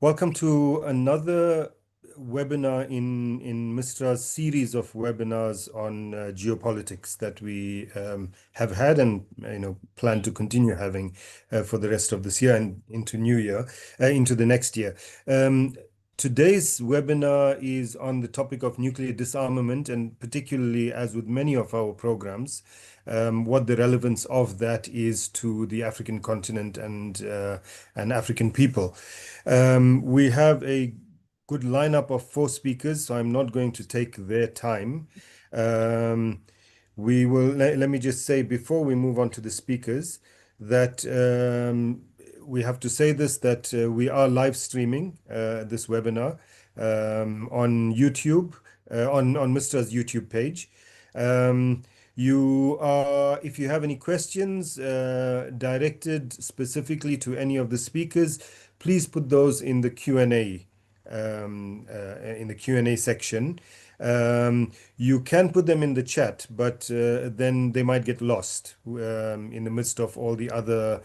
Welcome to another webinar in Mistra's series of webinars on geopolitics that we have had and plan to continue having for the rest of this year and into into the next year. Today's webinar is on the topic of nuclear disarmament, and particularly, as with many of our programs, what the relevance of that is to the African continent and African people. We have a good lineup of 4 speakers, so I'm not going to take their time. We will let me just say before we move on to the speakers that we have to say this, that we are live streaming this webinar on YouTube, on Mistra's YouTube page. If you have any questions directed specifically to any of the speakers, please put those in the Q&A section. You can put them in the chat, but then they might get lost in the midst of all the other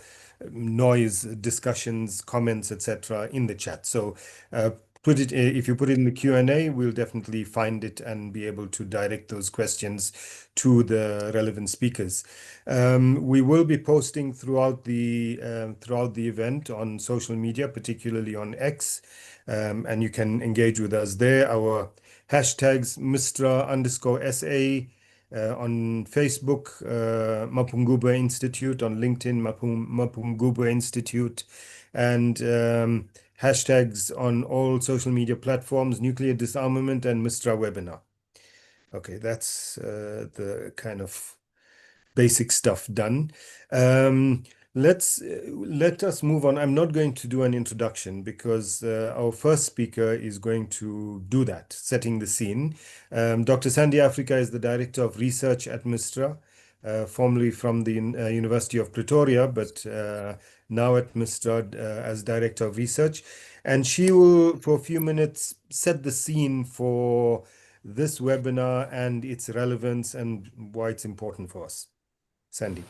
noise, discussions, comments, etc. in the chat. So if you put it in the Q&A, we'll definitely find it and be able to direct those questions to the relevant speakers. We will be posting throughout the event on social media, particularly on X, and you can engage with us there. Our hashtags Mistra_SA. On Facebook, Mapungubwe Institute, on LinkedIn, Mapungubwe Institute, and hashtags on all social media platforms, Nuclear Disarmament and Mistra Webinar. Okay, that's the kind of basic stuff done. Let us move on. I'm not going to do an introduction because our first speaker is going to do that, setting the scene. Dr. Sandy Africa is the Director of Research at Mistra, formerly from the University of Pretoria, but now at Mistra as Director of Research. And she will, for a few minutes, set the scene for this webinar and its relevance and why it's important for us. Sandy.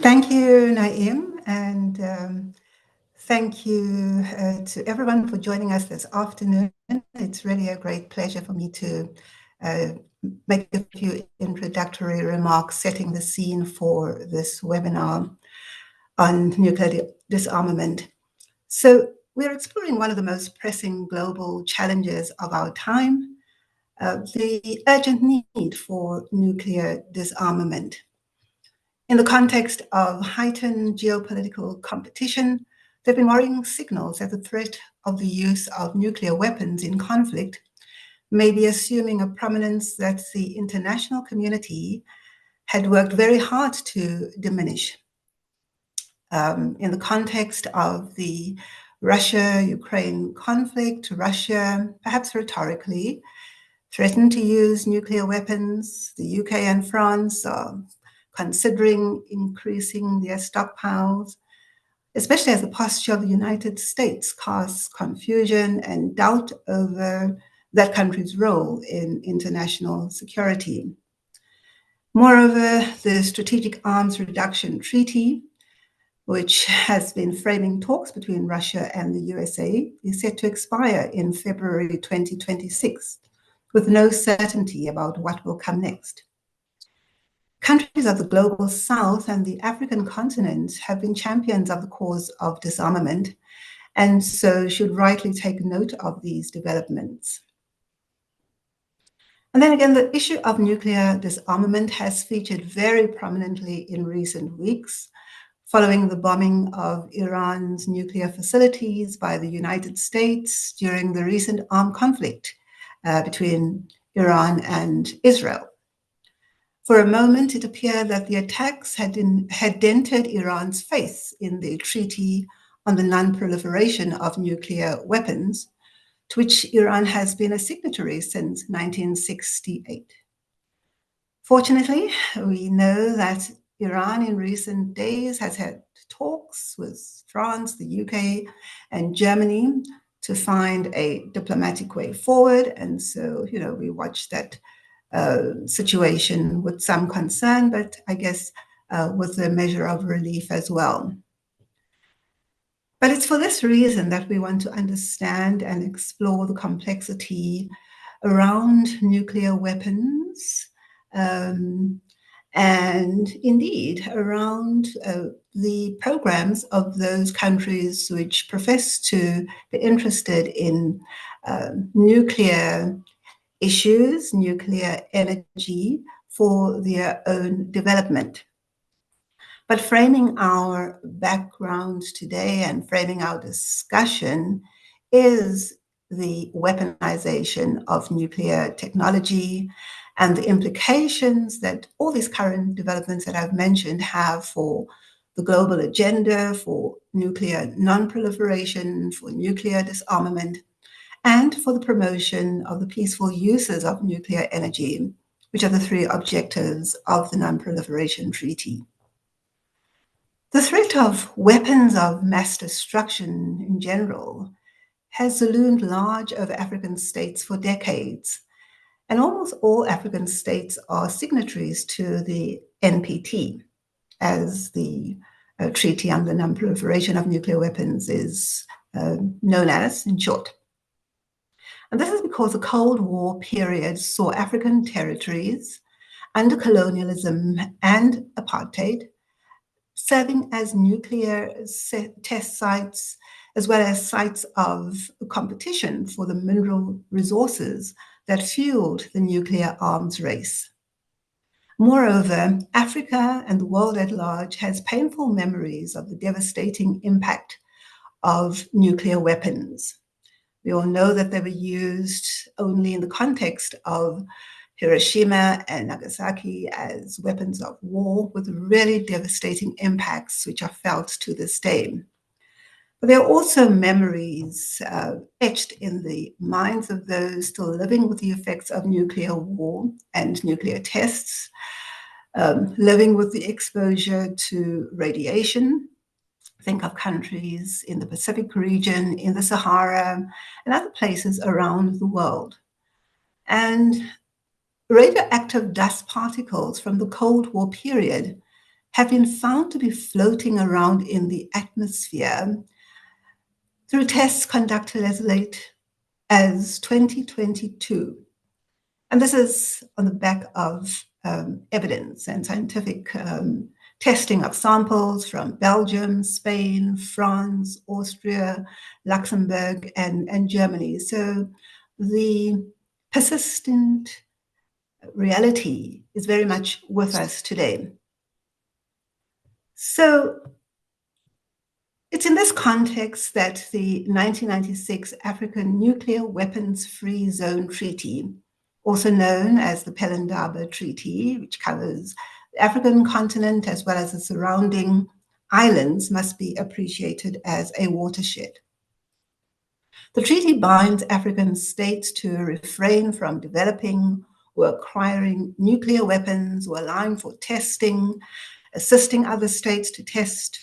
Thank you, Naeem, and thank you to everyone for joining us this afternoon. It's really a great pleasure for me to make a few introductory remarks setting the scene for this webinar on nuclear disarmament. So we're exploring one of the most pressing global challenges of our time, the urgent need for nuclear disarmament. In the context of heightened geopolitical competition, there have been worrying signals that the threat of the use of nuclear weapons in conflict may be assuming a prominence that the international community had worked very hard to diminish. In the context of the Russia-Ukraine conflict, Russia, perhaps rhetorically, threatened to use nuclear weapons. The UK and France are considering increasing their stockpiles, especially as the posture of the United States casts confusion and doubt over that country's role in international security. Moreover, the Strategic Arms Reduction Treaty, which has been framing talks between Russia and the USA, is set to expire in February 2026, with no certainty about what will come next. Countries of the global south and the African continent have been champions of the cause of disarmament, and so should rightly take note of these developments. And then again, the issue of nuclear disarmament has featured very prominently in recent weeks, following the bombing of Iran's nuclear facilities by the United States during the recent armed conflict between Iran and Israel. For a moment, it appeared that the attacks had dented Iran's faith in the Treaty on the Non-Proliferation of Nuclear Weapons, to which Iran has been a signatory since 1968. Fortunately, we know that Iran in recent days has had talks with France, the UK, and Germany to find a diplomatic way forward. And so, we watch that situation with some concern, but I guess with a measure of relief as well. it's for this reason that we want to understand and explore the complexity around nuclear weapons, um, and indeed around the programs of those countries which profess to be interested in nuclear issues, nuclear energy for their own development. But framing our background today and framing our discussion is the weaponization of nuclear technology and the implications that all these current developments that I've mentioned have for the global agenda, for nuclear non-proliferation, for nuclear disarmament, and for the promotion of the peaceful uses of nuclear energy, which are the three objectives of the Non-Proliferation Treaty. The threat of weapons of mass destruction in general has loomed large over African states for decades, and almost all African states are signatories to the NPT, as the Treaty on the Non-Proliferation of Nuclear Weapons is known as, in short. And this is because the Cold War period saw African territories under colonialism and apartheid serving as nuclear test sites, as well as sites of competition for the mineral resources that fueled the nuclear arms race. Moreover, Africa and the world at large has painful memories of the devastating impact of nuclear weapons. We all know that they were used only in the context of Hiroshima and Nagasaki as weapons of war with really devastating impacts which are felt to this day. But there are also memories etched in the minds of those still living with the effects of nuclear war and nuclear tests, living with the exposure to radiation. Think of countries in the Pacific region, in the Sahara, and other places around the world. And radioactive dust particles from the Cold War period have been found to be floating around in the atmosphere through tests conducted as late as 2022. And this is on the back of evidence and scientific testing of samples from Belgium, Spain, France, Austria, Luxembourg, and Germany. So the persistent reality is very much with us today. So it's in this context that the 1996 African Nuclear Weapons Free Zone Treaty, also known as the Pelindaba Treaty, which covers the African continent as well as the surrounding islands, must be appreciated as a watershed. The treaty binds African states to refrain from developing or acquiring nuclear weapons, or allowing for testing, assisting other states to test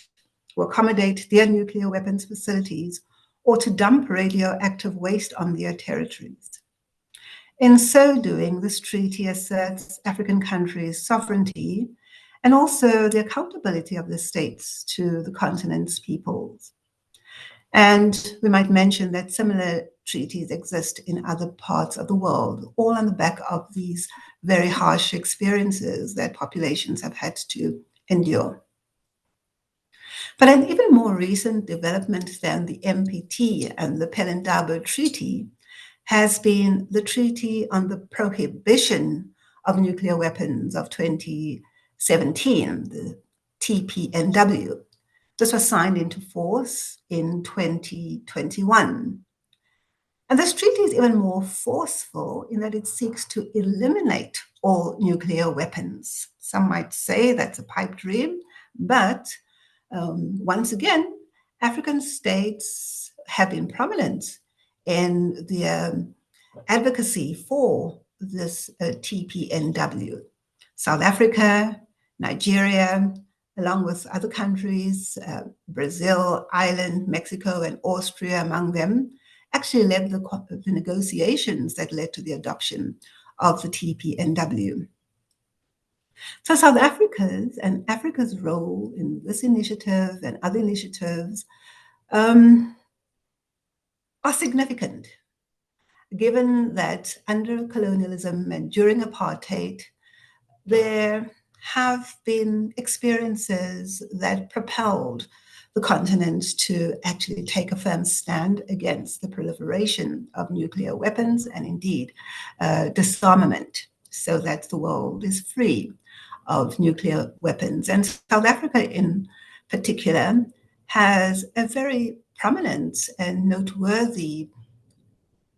or accommodate their nuclear weapons facilities, or to dump radioactive waste on their territories. In so doing, this treaty asserts African countries' sovereignty and also the accountability of the states to the continent's peoples. And we might mention that similar treaties exist in other parts of the world, all on the back of these very harsh experiences that populations have had to endure. But an even more recent development than the MPT and the Pelindaba Treaty has been the Treaty on the Prohibition of Nuclear Weapons of 2017, the TPNW. This was signed into force in 2021. And this treaty is even more forceful in that it seeks to eliminate all nuclear weapons. Some might say that's a pipe dream, but once again, African states have been prominent in their advocacy for this TPNW. South Africa, Nigeria, along with other countries, Brazil, Ireland, Mexico, and Austria among them, actually led the negotiations that led to the adoption of the TPNW. So South Africa's role in this initiative and other initiatives are significant, given that under colonialism and during apartheid, there have been experiences that propelled the continent to actually take a firm stand against the proliferation of nuclear weapons and indeed disarmament, so that the world is free of nuclear weapons. And South Africa in particular has a very prominent and noteworthy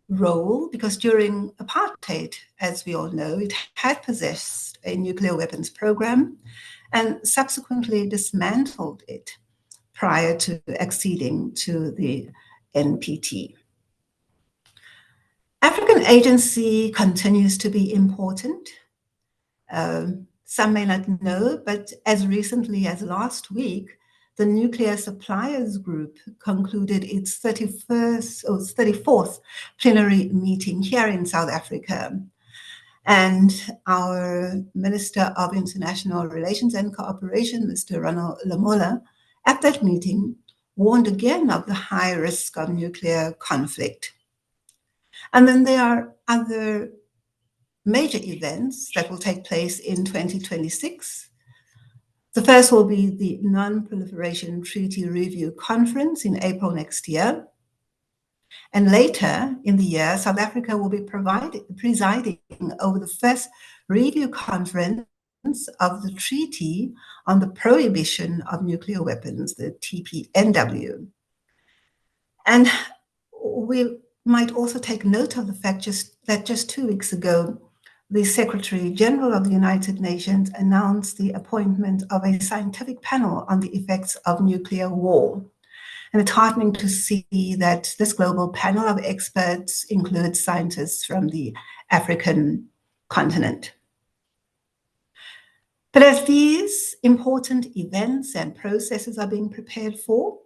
role, because during apartheid, as we all know, it had possessed a nuclear weapons program and subsequently dismantled it prior to acceding to the NPT. African agency continues to be important. Some may not know, but as recently as last week, the Nuclear Suppliers Group concluded its 34th plenary meeting here in South Africa. And our Minister of International Relations and Cooperation, Mr. Ronald Lamola, at that meeting warned again of the high risk of nuclear conflict. And then there are other major events that will take place in 2026. The first will be the Non-Proliferation Treaty Review Conference in April next year. And later in the year, South Africa will be presiding over the first review conference of the Treaty on the Prohibition of Nuclear Weapons, the TPNW. And we might also take note of the fact that just 2 weeks ago, the Secretary General of the United Nations announced the appointment of a scientific panel on the effects of nuclear war. And it's heartening to see that this global panel of experts includes scientists from the African continent. But as these important events and processes are being prepared for,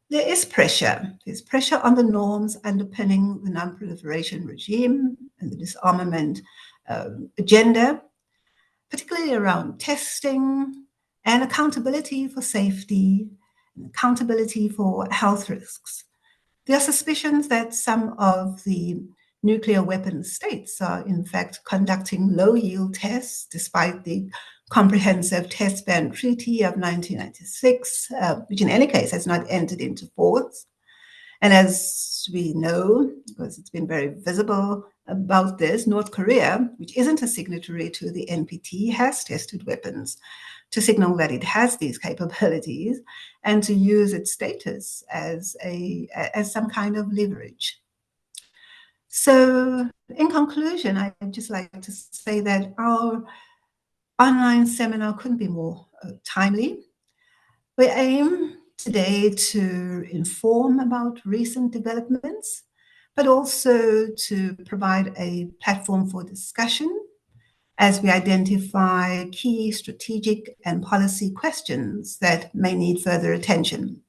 there is pressure. There's pressure on the norms underpinning the non-proliferation regime and the disarmament agenda, particularly around testing and accountability for safety, and accountability for health risks. There are suspicions that some of the nuclear weapons states are in fact conducting low-yield tests despite the Comprehensive Test Ban Treaty of 1996, which in any case has not entered into force. And as we know, because it's been very visible about this, North Korea, which isn't a signatory to the NPT, has tested weapons to signal that it has these capabilities and to use its status as some kind of leverage. So in conclusion, I'd just like to say that our online seminar couldn't be more timely. We aim today to inform about recent developments, but also to provide a platform for discussion as we identify key strategic and policy questions that may need further attention.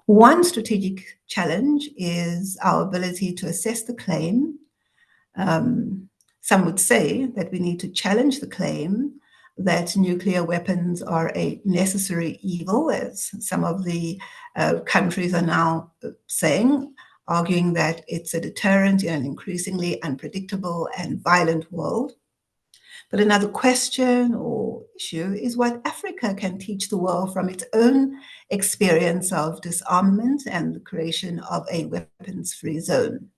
One strategic challenge is our ability to assess the claim. Some would say that we need to challenge the claim that nuclear weapons are a necessary evil, as some of the countries are now saying, arguing that it's a deterrent in an increasingly unpredictable and violent world. But another question or issue is what Africa can teach the world from its own experience of disarmament and the creation of a weapons-free zone.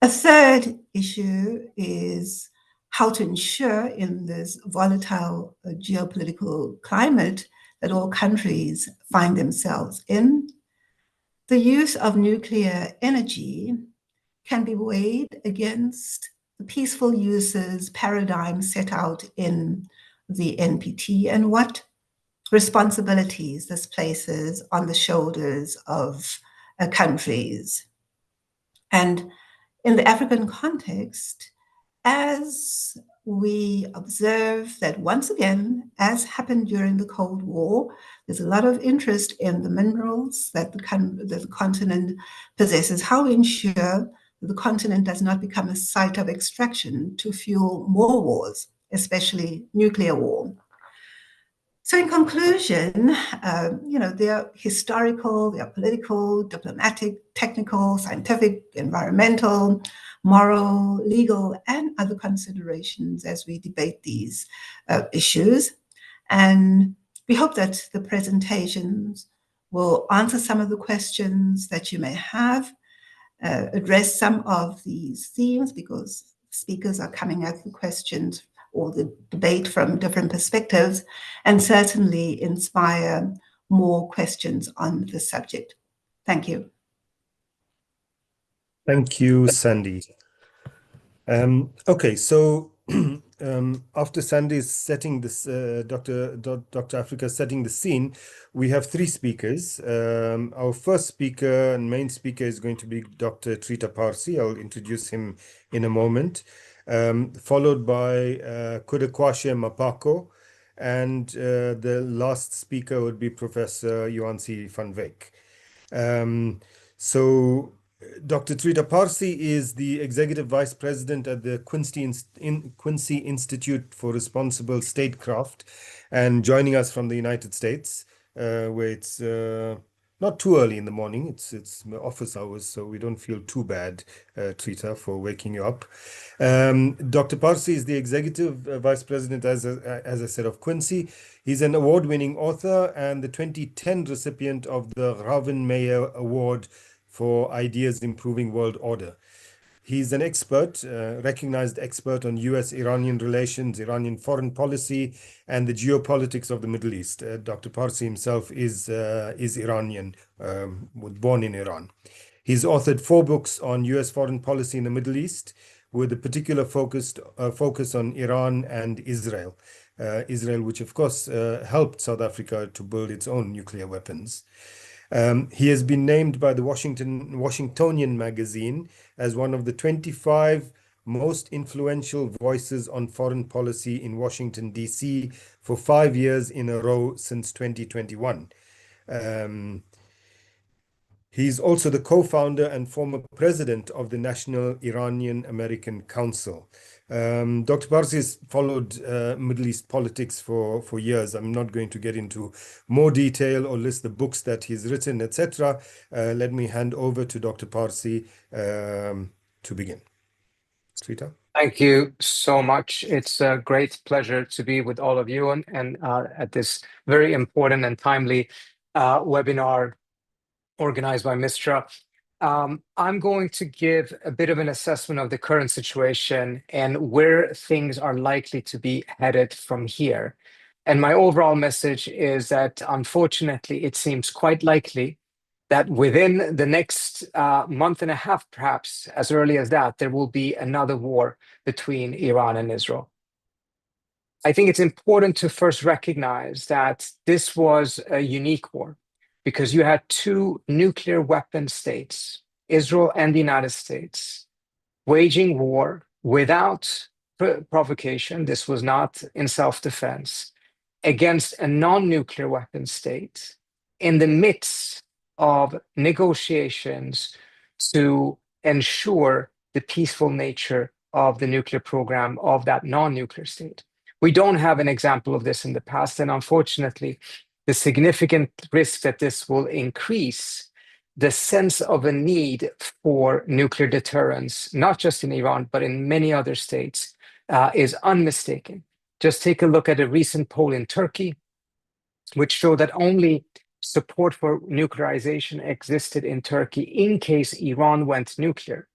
A third issue is how to ensure in this volatile geopolitical climate that all countries find themselves in, the use of nuclear energy can be weighed against the peaceful uses paradigm set out in the NPT and what responsibilities this places on the shoulders of countries. And in the African context, as we observe that once again, as happened during the Cold War, there's a lot of interest in the minerals that the continent possesses, how we ensure that the continent does not become a site of extraction to fuel more wars, especially nuclear war. So, in conclusion, they are historical, they are political, diplomatic, technical, scientific, environmental, moral, legal, and other considerations as we debate these issues. And we hope that the presentations will answer some of the questions that you may have, address some of these themes, because speakers are coming at the questions or the debate from different perspectives, and certainly inspire more questions on the subject. Thank you. Thank you, Sandy. Okay, so after Sandy's setting this, Dr. Africa setting the scene, we have three speakers. Our first speaker and main speaker is going to be Dr. Trita Parsi. I'll introduce him in a moment, followed by Kudekwashe Mapako, and the last speaker would be Professor Johansi van Wyk. So Dr. Trita Parsi is the Executive Vice President at the Quincy Institute for Responsible Statecraft, and joining us from the United States, where it's not too early in the morning. It's office hours, so we don't feel too bad, Trita, for waking you up. Dr. Parsi is the Executive Vice President, as I said, of Quincy. He's an award-winning author and the 2010 recipient of the Raven Mayer Award for Ideas Improving World Order. He's an expert, recognized expert on US-Iranian relations, Iranian foreign policy, and the geopolitics of the Middle East. Dr. Parsi himself is Iranian, was born in Iran. He's authored 4 books on US foreign policy in the Middle East, with a particular focus on Iran and Israel. Israel, which of course helped South Africa to build its own nuclear weapons. He has been named by the Washingtonian magazine as one of the 25 most influential voices on foreign policy in Washington, D.C. for 5 years in a row since 2021. He's also the co-founder and former president of the National Iranian American Council. Dr. Parsi has followed Middle East politics for years. I'm not going to get into more detail or list the books that he's written, etc. Let me hand over to Dr. Parsi to begin. Trita. Thank you so much. It's a great pleasure to be with all of you and at this very important and timely webinar organized by Mistra. I'm going to give a bit of an assessment of the current situation and where things are likely to be headed from here. And my overall message is that, unfortunately, it seems quite likely that within the next month and a half, perhaps as early as that, there will be another war between Iran and Israel. I think it's important to first recognize that this was a unique war, because you had 2 nuclear weapon states, Israel and the United States, waging war without provocation. This was not in self-defense, against a non-nuclear weapon state in the midst of negotiations to ensure the peaceful nature of the nuclear program of that non-nuclear state. We don't have an example of this in the past, and unfortunately, the significant risk that this will increase the sense of a need for nuclear deterrence, not just in Iran, but in many other states, is unmistaken. Just take a look at a recent poll in Turkey, which showed that only support for nuclearization existed in Turkey in case Iran went nuclear.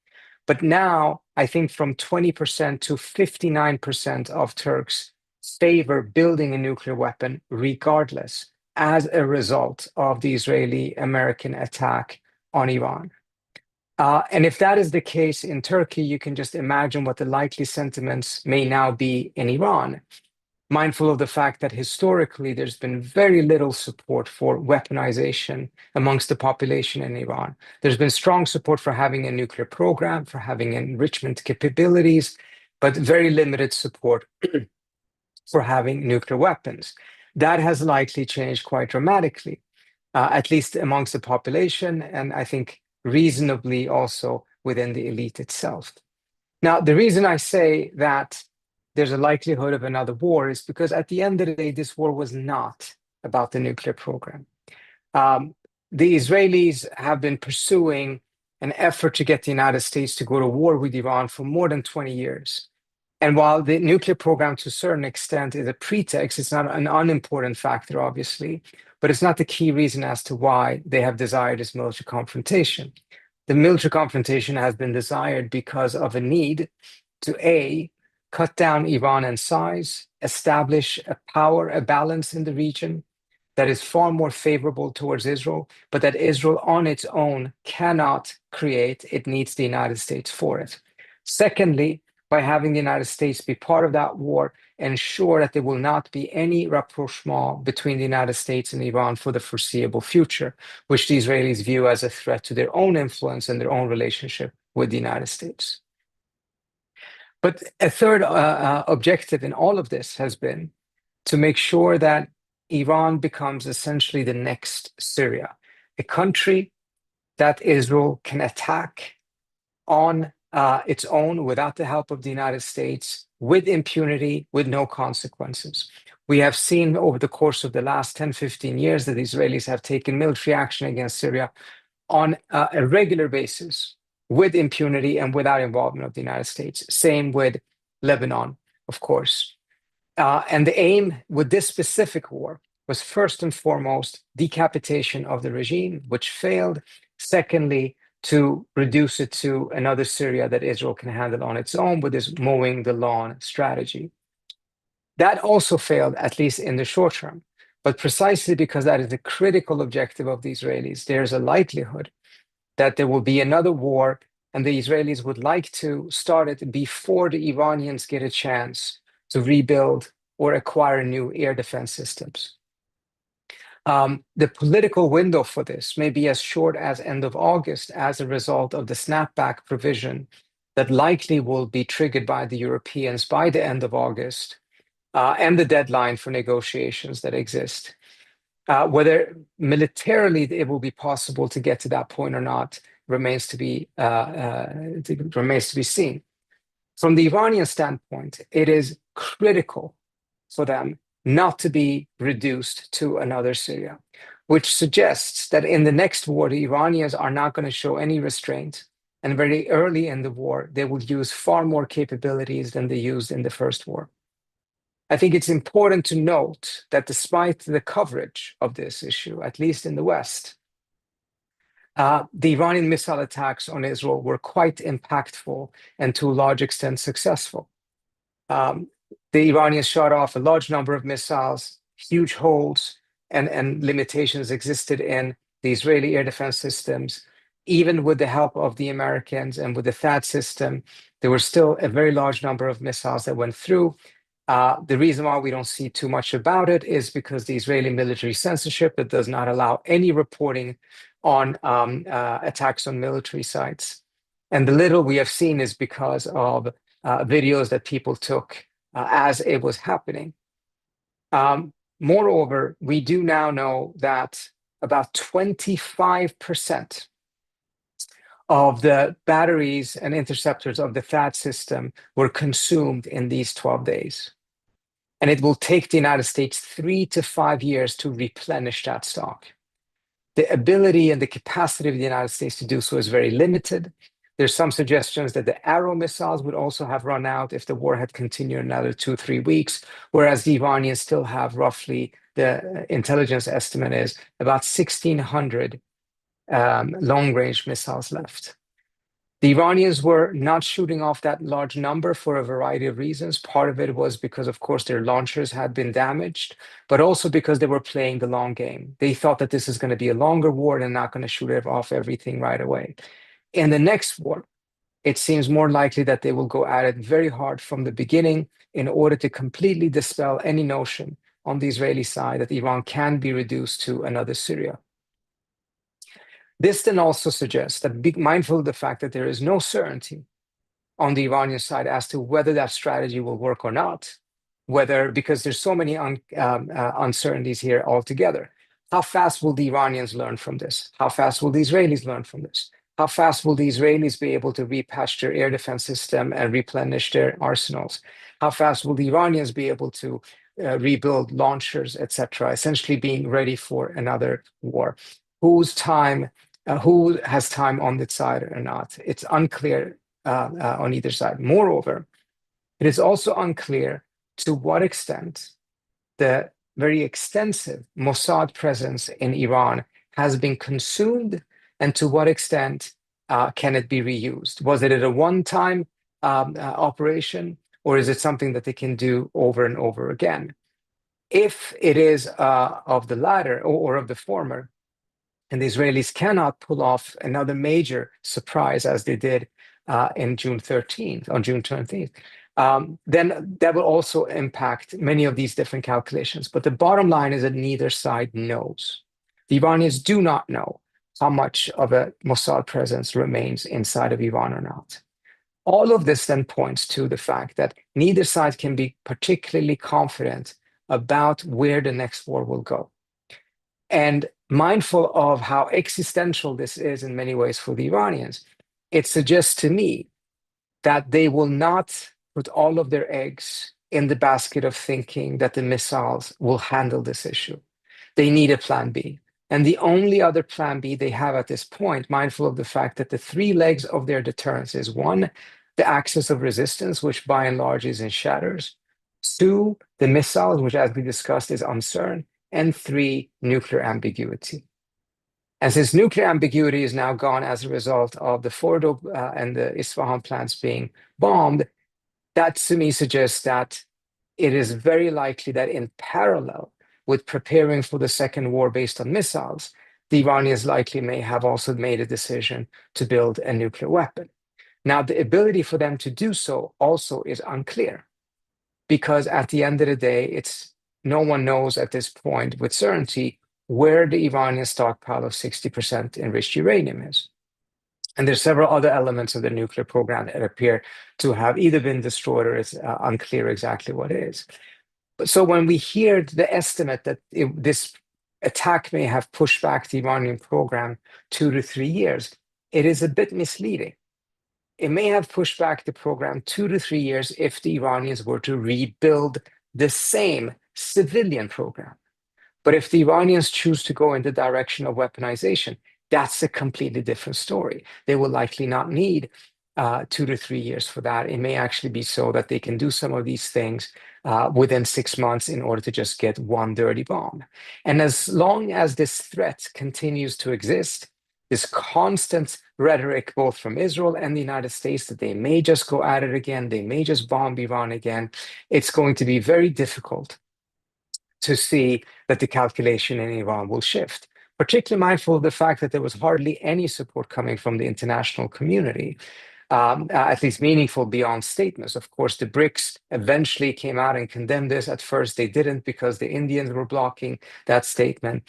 But now, I think from 20% to 59% of Turks favor building a nuclear weapon regardless, as a result of the Israeli-American attack on Iran. And if that is the case in Turkey, you can just imagine what the likely sentiments may now be in Iran, mindful of the fact that historically there's been very little support for weaponization amongst the population in Iran. There's been strong support for having a nuclear program, for having enrichment capabilities, but very limited support for having nuclear weapons. That has likely changed quite dramatically, at least amongst the population, and I think reasonably also within the elite itself. Now, the reason I say that there's a likelihood of another war is because at the end of the day, this war was not about the nuclear program. The Israelis have been pursuing an effort to get the United States to go to war with Iran for more than 20 years. And while the nuclear program to a certain extent is a pretext, it's not an unimportant factor, obviously, but it's not the key reason as to why they have desired this military confrontation. The military confrontation has been desired because of a need to A, cut down Iran in size, establish a power, a balance in the region that is far more favorable towards Israel, but that Israel on its own cannot create. It needs the United States for it. Secondly, by having the United States be part of that war, ensure that there will not be any rapprochement between the United States and Iran for the foreseeable future, which the Israelis view as a threat to their own influence and their own relationship with the United States. But a third objective in all of this has been to make sure that Iran becomes essentially the next Syria, a country that Israel can attack on its own without the help of the United States, with impunity, with no consequences. We have seen over the course of the last 10, 15 years that the Israelis have taken military action against Syria on a regular basis with impunity and without involvement of the United States. Same with Lebanon, of course. And the aim with this specific war was first and foremost decapitation of the regime, which failed. Secondly, to reduce it to another Syria that Israel can handle on its own with this mowing the lawn strategy. That also failed, at least in the short term. But precisely because that is the critical objective of the Israelis, there's a likelihood that there will be another war, and the Israelis would like to start it before the Iranians get a chance to rebuild or acquire new air defense systems. The political window for this may be as short as end of August as a result of the snapback provision that likely will be triggered by the Europeans by the end of August, and the deadline for negotiations that exist. Whether militarily it will be possible to get to that point or not remains to be seen. From the Iranian standpoint, it is critical for them not to be reduced to another Syria, which suggests that in the next war, the Iranians are not going to show any restraint. And very early in the war, they will use far more capabilities than they used in the first war. I think it's important to note that despite the coverage of this issue, at least in the West, the Iranian missile attacks on Israel were quite impactful and to a large extent successful. The Iranians shot off a large number of missiles, huge holes and limitations existed in the Israeli air defense systems. Even with the help of the Americans and with the THAAD system, there were still a very large number of missiles that went through. The reason why we don't see too much about it is because the Israeli military censorship that does not allow any reporting on attacks on military sites. And the little we have seen is because of videos that people took as it was happening. Moreover, we do now know that about 25% of the batteries and interceptors of the THAAD system were consumed in these 12 days. And it will take the United States 3 to 5 years to replenish that stock. The ability and the capacity of the United States to do so is very limited. There's some suggestions that the Arrow missiles would also have run out if the war had continued another 2-3 weeks, whereas the Iranians still have roughly, the intelligence estimate is about 1,600 long-range missiles left. The Iranians were not shooting off that large number for a variety of reasons. Part of it was because, of course, their launchers had been damaged, but also because they were playing the long game. They thought that this is going to be a longer war and not going to shoot off everything right away. In the next war, it seems more likely that they will go at it very hard from the beginning in order to completely dispel any notion on the Israeli side that Iran can be reduced to another Syria. This then also suggests that, be mindful of the fact that there is no certainty on the Iranian side as to whether that strategy will work or not, because there's so many uncertainties here altogether. How fast will the Iranians learn from this? How fast will the Israelis learn from this? How fast will the Israelis be able to repatch their air defense system and replenish their arsenals? How fast will the Iranians be able to rebuild launchers, etc., essentially being ready for another war? Who has time on its side or not? It's unclear on either side. Moreover, it is also unclear to what extent the very extensive Mossad presence in Iran has been consumed, and to what extent can it be reused? Was it a one-time operation, or is it something that they can do over and over again? If it is of the latter or of the former, and the Israelis cannot pull off another major surprise as they did on June 13th, then that will also impact many of these different calculations. But the bottom line is that neither side knows. The Iranians do not know how much of a Mossad presence remains inside of Iran or not. All of this then points to the fact that neither side can be particularly confident about where the next war will go. And mindful of how existential this is in many ways for the Iranians, it suggests to me that they will not put all of their eggs in the basket of thinking that the missiles will handle this issue. They need a plan B. And the only other plan B they have at this point, mindful of the fact that the three legs of their deterrence is one, the axis of resistance, which by and large is in shatters, two, the missiles, which as we discussed is uncertain, and three, nuclear ambiguity. And since nuclear ambiguity is now gone as a result of the Fordo and the Isfahan plants being bombed, that to me suggests that it is very likely that in parallel with preparing for the second war based on missiles, the Iranians likely may have also made a decision to build a nuclear weapon. Now, the ability for them to do so also is unclear, because at the end of the day, no one knows at this point with certainty where the Iranian stockpile of 60% enriched uranium is. And there's several other elements of the nuclear program that appear to have either been destroyed or it's unclear exactly what is. So when we hear the estimate that this attack may have pushed back the Iranian program 2 to 3 years, it is a bit misleading. It may have pushed back the program 2 to 3 years if the Iranians were to rebuild the same civilian program. But if the Iranians choose to go in the direction of weaponization, that's a completely different story. They will likely not need 2 to 3 years for that. It may actually be so that they can do some of these things within 6 months in order to just get one dirty bomb. And as long as this threat continues to exist, this constant rhetoric, both from Israel and the United States, that they may just go at it again, they may just bomb Iran again, it's going to be very difficult to see that the calculation in Iran will shift, particularly mindful of the fact that there was hardly any support coming from the international community, at least meaningful beyond statements. Of course, the BRICS eventually came out and condemned this. At first, they didn't because the Indians were blocking that statement.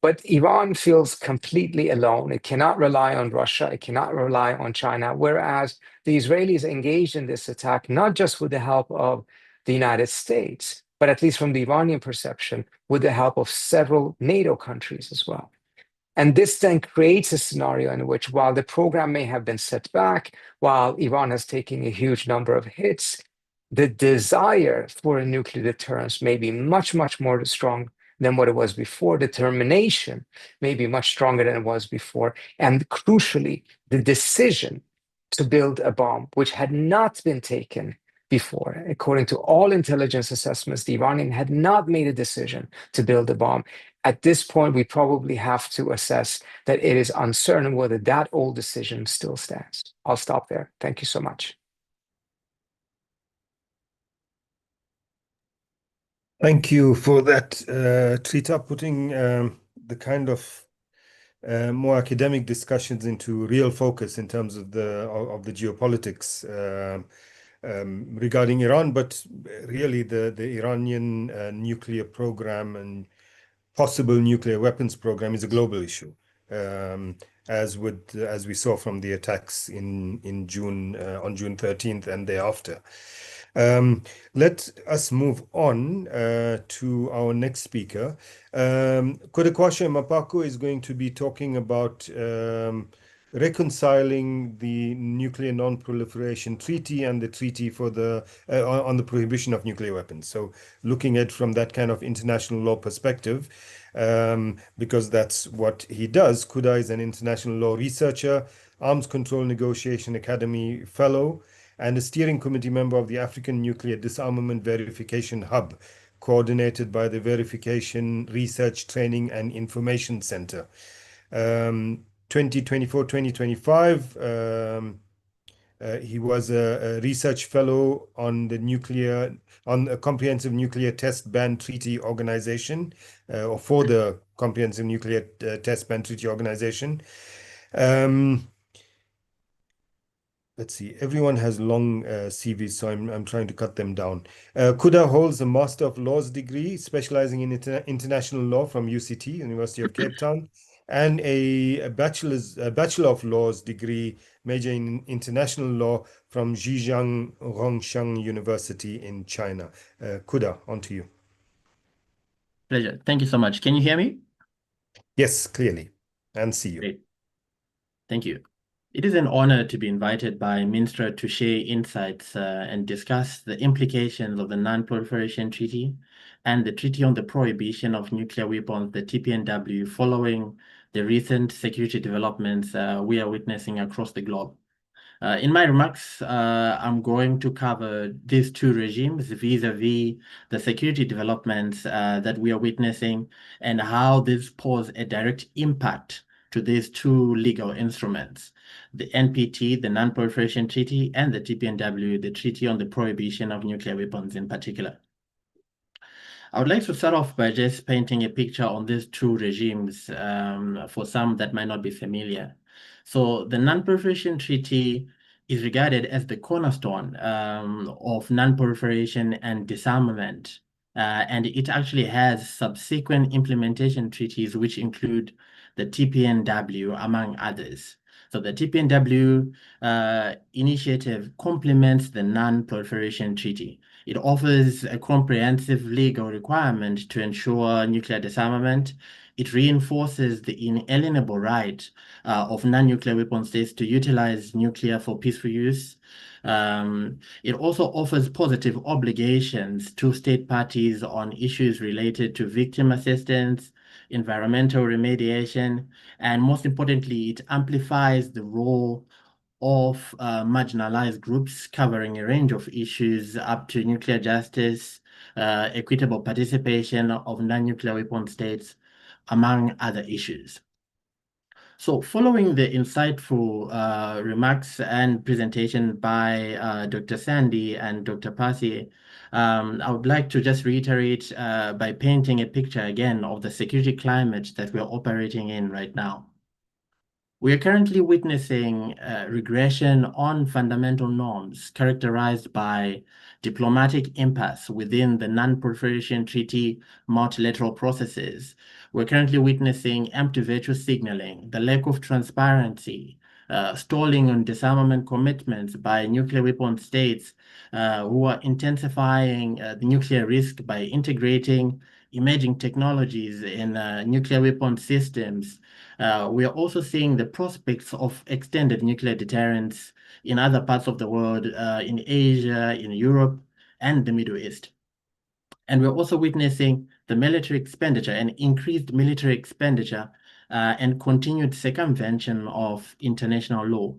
But Iran feels completely alone. It cannot rely on Russia. It cannot rely on China. Whereas the Israelis engaged in this attack, not just with the help of the United States, but at least from the Iranian perception, with the help of several NATO countries as well. And this then creates a scenario in which, while the program may have been set back, while Iran has taken a huge number of hits, the desire for a nuclear deterrence may be much, much more strong than what it was before. Determination may be much stronger than it was before. And crucially, the decision to build a bomb, which had not been taken before. According to all intelligence assessments, the Iranian had not made a decision to build a bomb. At this point, we probably have to assess that it is uncertain whether that old decision still stands. I'll stop there. Thank you so much. Thank you for that, Trita, putting the kind of more academic discussions into real focus in terms of the geopolitics regarding Iran, but really the Iranian nuclear program and possible nuclear weapons program is a global issue, as we saw from the attacks in June on June 13th and thereafter. Let us move on to our next speaker. Kodekwashe Mapako is going to be talking about reconciling the Nuclear Non-Proliferation Treaty and the treaty for the on the prohibition of nuclear weapons. So looking at from that kind of international law perspective, because that's what he does. Kuda is an international law researcher, Arms Control Negotiation Academy fellow, and a steering committee member of the African Nuclear Disarmament Verification Hub, coordinated by the Verification Research Training and Information Center. 2024-2025, he was a research fellow on a Comprehensive Nuclear Test Ban Treaty Organization, or for the Comprehensive Nuclear Test Ban Treaty Organization. Let's see. Everyone has long CVs, so I'm trying to cut them down. Kuda holds a Master of Laws degree, specializing in international law from UCT, University of Cape Town, and a Bachelor of Laws degree, major in international law from Zhejiang Rongsheng University in China. Kuda, on to you. Pleasure. Thank you so much. Can you hear me? Yes, clearly, and see you. Great. Thank you. It is an honor to be invited by Minstra to share insights and discuss the implications of the Non-Proliferation Treaty and the Treaty on the Prohibition of Nuclear Weapons, the TPNW, following the recent security developments we are witnessing across the globe. In my remarks, I'm going to cover these two regimes vis-a-vis the security developments that we are witnessing and how this pose a direct impact to these two legal instruments, the NPT, the Non-Proliferation Treaty, and the TPNW, the Treaty on the Prohibition of Nuclear Weapons in particular. I would like to start off by just painting a picture on these two regimes for some that might not be familiar. So the Non-Proliferation Treaty is regarded as the cornerstone of non-proliferation and disarmament. And it actually has subsequent implementation treaties, which include the TPNW, among others. So the TPNW initiative complements the Non-Proliferation Treaty. It offers a comprehensive legal requirement to ensure nuclear disarmament. It reinforces the inalienable right of non-nuclear weapon states to utilize nuclear for peaceful use. It also offers positive obligations to state parties on issues related to victim assistance, environmental remediation, and most importantly, it amplifies the role of marginalized groups, covering a range of issues up to nuclear justice, equitable participation of non-nuclear weapon states, among other issues. So following the insightful remarks and presentation by Dr. Sandy and Dr. Pasi, I would like to just reiterate by painting a picture again of the security climate that we're operating in right now. We are currently witnessing regression on fundamental norms characterized by diplomatic impasse within the Non-Proliferation Treaty multilateral processes. We're currently witnessing empty virtue signaling, the lack of transparency, stalling on disarmament commitments by nuclear weapon states who are intensifying the nuclear risk by integrating emerging technologies in nuclear weapon systems. We are also seeing the prospects of extended nuclear deterrence in other parts of the world, in Asia, in Europe, and the Middle East. And we're also witnessing the military expenditure and increased military expenditure and continued circumvention of international law.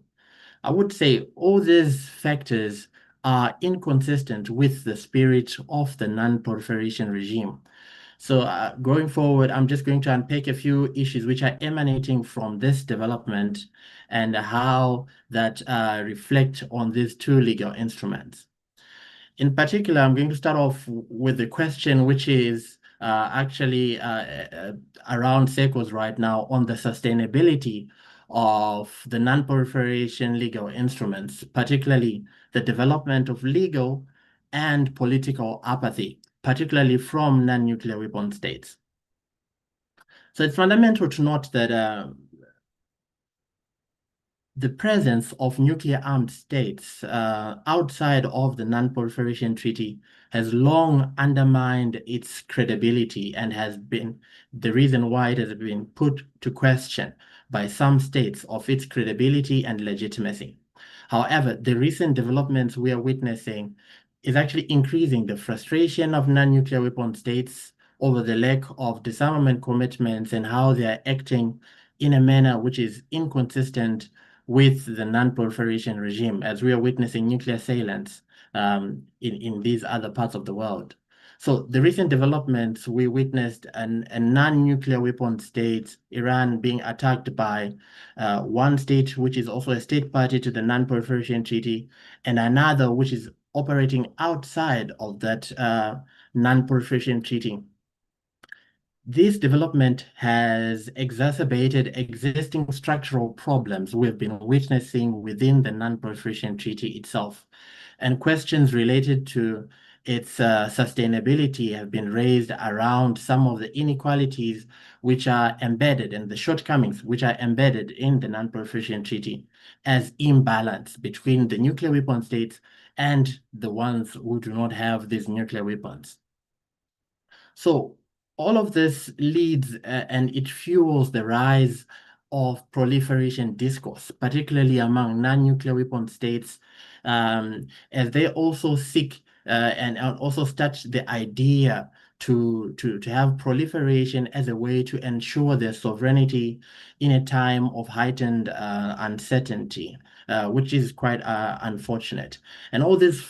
I would say all these factors are inconsistent with the spirit of the non-proliferation regime. So going forward, I'm just going to unpack a few issues which are emanating from this development and how that reflect on these two legal instruments. In particular, I'm going to start off with the question which is actually around circles right now on the sustainability of the non-proliferation legal instruments, particularly the development of legal and political apathy, particularly from non-nuclear weapon states. So it's fundamental to note that the presence of nuclear-armed states outside of the Non-Proliferation Treaty has long undermined its credibility and has been the reason why it has been put to question by some states of its credibility and legitimacy. However, the recent developments we are witnessing is actually increasing the frustration of non-nuclear weapon states over the lack of disarmament commitments and how they are acting in a manner which is inconsistent with the non-proliferation regime, as we are witnessing nuclear assailants in these other parts of the world. So the recent developments, we witnessed a non-nuclear weapon state, Iran, being attacked by one state, which is also a state party to the Non-Proliferation Treaty, and another, which is operating outside of that Non-Proliferation Treaty. This development has exacerbated existing structural problems we've been witnessing within the Non-Proliferation Treaty itself, and questions related to its sustainability have been raised around some of the inequalities which are embedded and the shortcomings which are embedded in the Non-Proliferation Treaty as imbalance between the nuclear weapon states and the ones who do not have these nuclear weapons. So all of this leads and it fuels the rise of proliferation discourse, particularly among non-nuclear weapon states, as they also seek and also start the idea to have proliferation as a way to ensure their sovereignty in a time of heightened uncertainty, which is quite unfortunate. And all these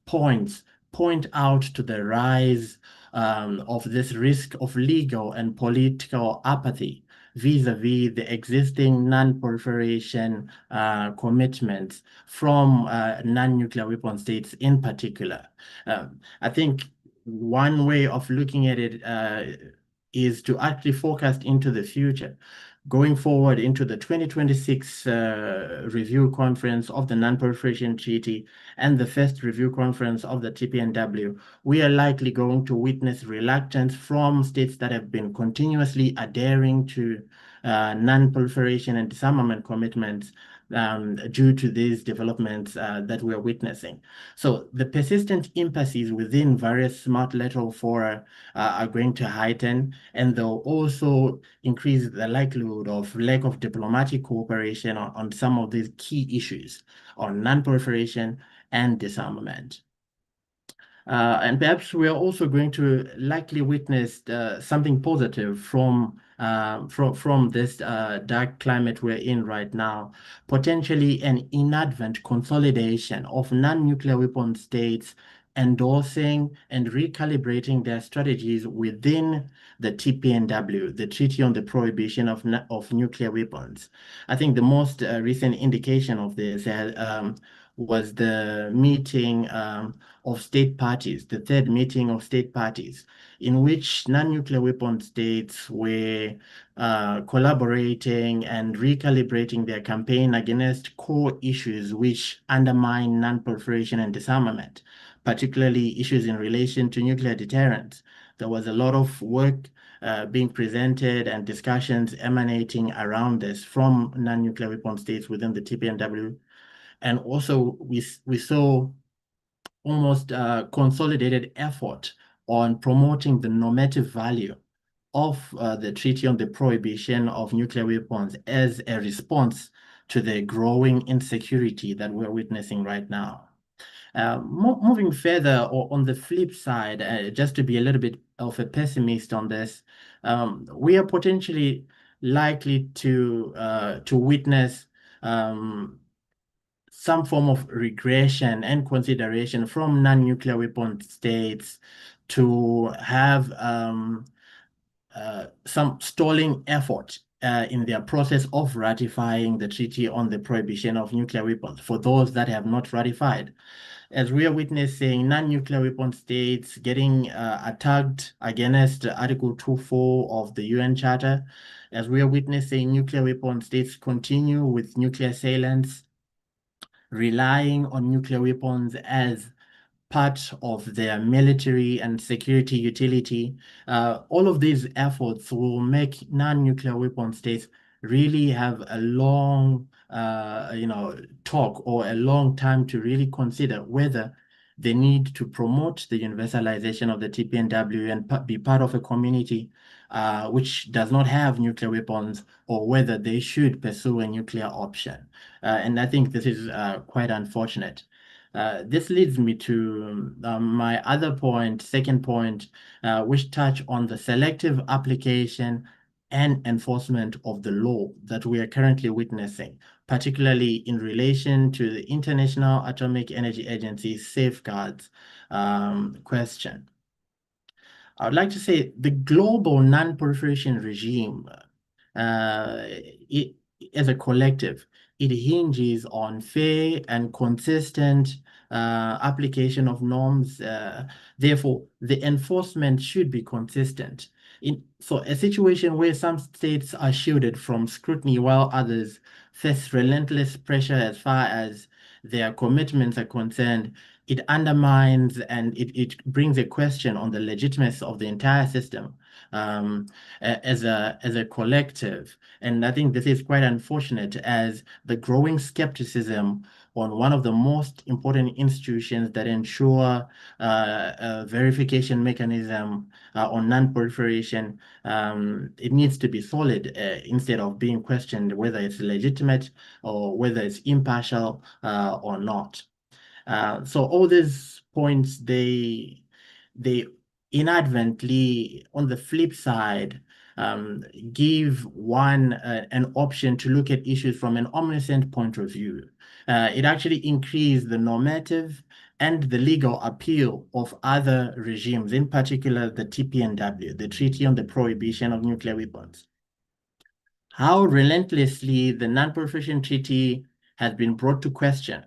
points point out to the rise of this risk of legal and political apathy vis-a-vis the existing non-proliferation commitments from non-nuclear weapon states in particular. I think one way of looking at it is to actually forecast into the future. Going forward into the 2026 review conference of the Non-Proliferation Treaty and the first review conference of the TPNW, we are likely going to witness reluctance from states that have been continuously adhering to non-proliferation and disarmament commitments due to these developments that we're witnessing. So the persistent impasses within various multilateral fora are going to heighten, and they'll also increase the likelihood of lack of diplomatic cooperation on some of these key issues on non-proliferation and disarmament. And perhaps we are also going to likely witness something positive from this dark climate we're in right now, potentially an inadvertent consolidation of non-nuclear weapon states endorsing and recalibrating their strategies within the TPNW, the Treaty on the Prohibition of Nuclear Weapons. I think the most recent indication of this was the meeting of state parties, the third meeting of state parties, in which non-nuclear weapon states were collaborating and recalibrating their campaign against core issues which undermine non-proliferation and disarmament, particularly issues in relation to nuclear deterrence. There was a lot of work being presented and discussions emanating around this from non-nuclear weapon states within the TPNW. And also we saw almost consolidated effort on promoting the normative value of the Treaty on the Prohibition of Nuclear Weapons as a response to the growing insecurity that we're witnessing right now. Moving further, or on the flip side, just to be a little bit of a pessimist on this, we are potentially likely to witness some form of regression and consideration from non-nuclear weapon states to have some stalling effort in their process of ratifying the Treaty on the Prohibition of Nuclear Weapons for those that have not ratified. As we are witnessing non-nuclear weapon states getting attacked against Article 2.4 of the UN Charter, as we are witnessing nuclear weapon states continue with nuclear assailants, relying on nuclear weapons as part of their military and security utility. All of these efforts will make non-nuclear weapon states really have a long, talk or a long time to really consider whether they need to promote the universalization of the TPNW and be part of a community which does not have nuclear weapons, or whether they should pursue a nuclear option. And I think this is quite unfortunate. This leads me to my other point, second point, which touch on the selective application and enforcement of the law that we are currently witnessing, particularly in relation to the International Atomic Energy Agency's safeguards question. I would like to say the global non-proliferation regime, as a collective, it hinges on fair and consistent application of norms. Therefore, the enforcement should be consistent. So a situation where some states are shielded from scrutiny while others face relentless pressure as far as their commitments are concerned, it undermines and it brings a question on the legitimacy of the entire system as a collective. And I think this is quite unfortunate, as the growing skepticism on one of the most important institutions that ensure a verification mechanism on non-proliferation, it needs to be solid instead of being questioned whether it's legitimate or whether it's impartial or not. So all these points, they inadvertently, on the flip side, give one an option to look at issues from an omniscient point of view. It actually increased the normative and the legal appeal of other regimes, in particular the TPNW, the Treaty on the Prohibition of Nuclear Weapons. How relentlessly the Non-Proliferation Treaty has been brought to question,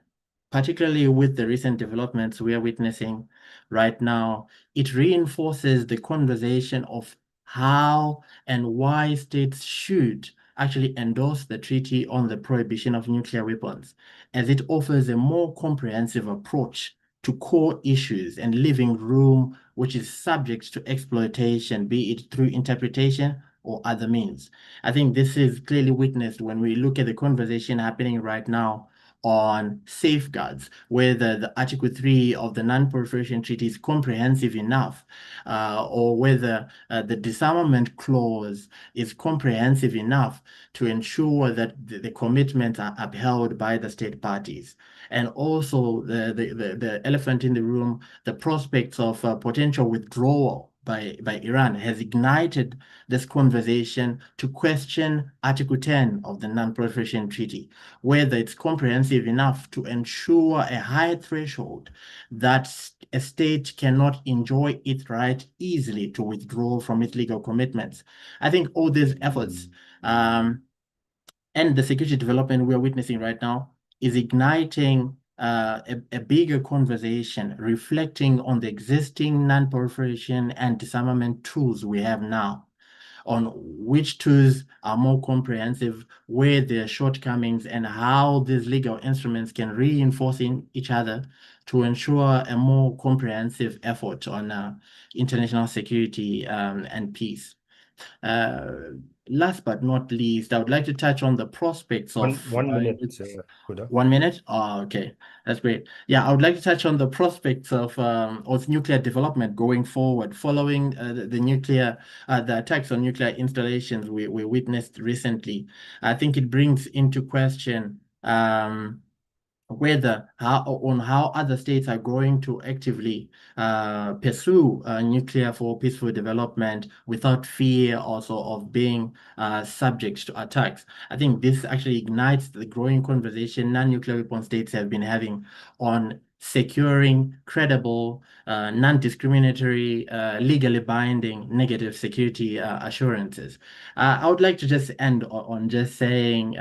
particularly with the recent developments we are witnessing right now, it reinforces the conversation of how and why states should actually endorse the Treaty on the Prohibition of Nuclear Weapons, as it offers a more comprehensive approach to core issues and leaving room which is subject to exploitation, be it through interpretation or other means. I think this is clearly witnessed when we look at the conversation happening right now on safeguards, whether the Article 3 of the Non-Proliferation Treaty is comprehensive enough, or whether the Disarmament Clause is comprehensive enough to ensure that the commitments are upheld by the state parties. And also the elephant in the room, the prospects of potential withdrawal by Iran has ignited this conversation to question Article 10 of the Non-Proliferation Treaty, whether it's comprehensive enough to ensure a high threshold that a state cannot enjoy its right easily to withdraw from its legal commitments. I think all these efforts and the security development we're witnessing right now is igniting a bigger conversation reflecting on the existing non-proliferation and disarmament tools we have now, on which tools are more comprehensive, where there are shortcomings, and how these legal instruments can reinforce each other to ensure a more comprehensive effort on international security and peace. Last but not least, I would like to touch on the prospects of... 1 minute, Huda. 1 minute? Oh, okay. That's great. Yeah, I would like to touch on the prospects of nuclear development going forward, following the attacks on nuclear installations we witnessed recently. I think it brings into question how other states are going to actively pursue nuclear for peaceful development without fear also of being subject to attacks. I think this actually ignites the growing conversation non-nuclear weapon states have been having on securing credible, non-discriminatory, legally binding negative security assurances. I would like to just end on just saying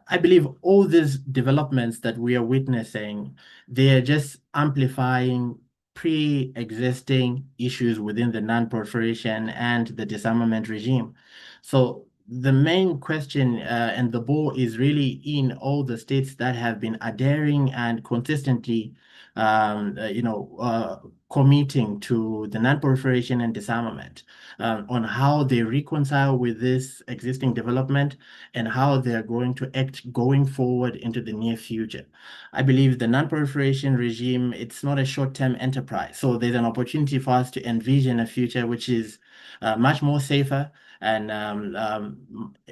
I believe all these developments that we are witnessing, they're just amplifying pre-existing issues within the non-proliferation and the disarmament regime. So the main question and the ball is really in all the states that have been adhering and consistently committing to the non-proliferation and disarmament, on how they reconcile with this existing development and how they're going to act going forward into the near future. I believe the non-proliferation regime, it's not a short-term enterprise. So there's an opportunity for us to envision a future which is much more safer and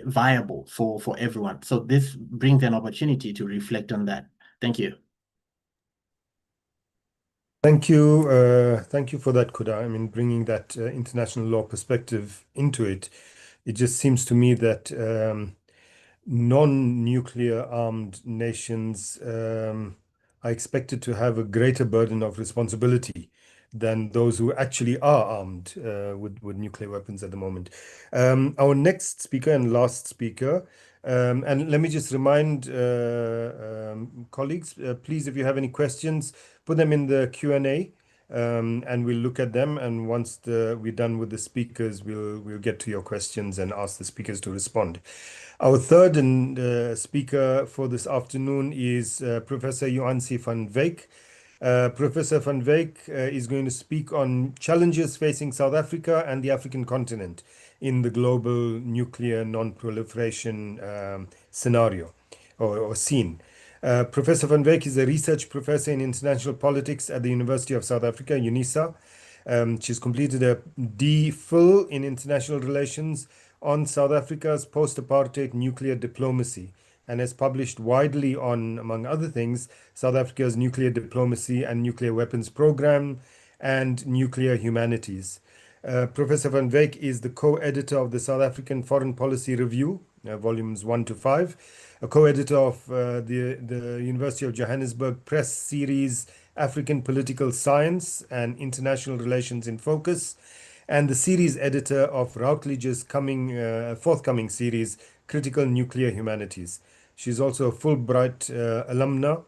viable for everyone. So this brings an opportunity to reflect on that. Thank you. Thank you. Thank you for that, Kuda. I mean, bringing that international law perspective into it, it just seems to me that non-nuclear armed nations are expected to have a greater burden of responsibility than those who actually are armed with nuclear weapons at the moment. Our next speaker and last speaker, and let me just remind colleagues, please, if you have any questions, put them in the Q&A. And we'll look at them, and once we're done with the speakers, we'll get to your questions and ask the speakers to respond. Our third speaker for this afternoon is Professor Johansi van Wyk. Professor van Wyk is going to speak on challenges facing South Africa and the African continent in the global nuclear non-proliferation scenario or scene. Professor van Wyk is a research professor in international politics at the University of South Africa, UNISA. She's completed a D.Phil in international relations on South Africa's post-apartheid nuclear diplomacy and has published widely on, among other things, South Africa's nuclear diplomacy and nuclear weapons program and nuclear humanities. Professor van Wyk is the co-editor of the South African Foreign Policy Review, volumes 1 to 5, a co-editor of the University of Johannesburg press series African Political Science and International Relations in Focus, and the series editor of Routledge's forthcoming series Critical Nuclear Humanities. She's also a Fulbright alumna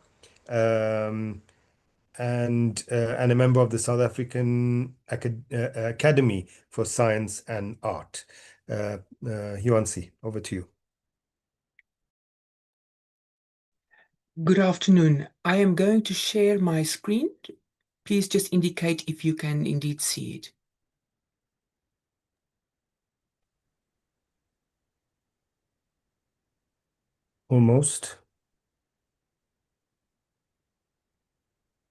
and a member of the South African Academy for Science and Art. Johansi, over to you. Good afternoon. I am going to share my screen. Please just indicate if you can indeed see it. Almost.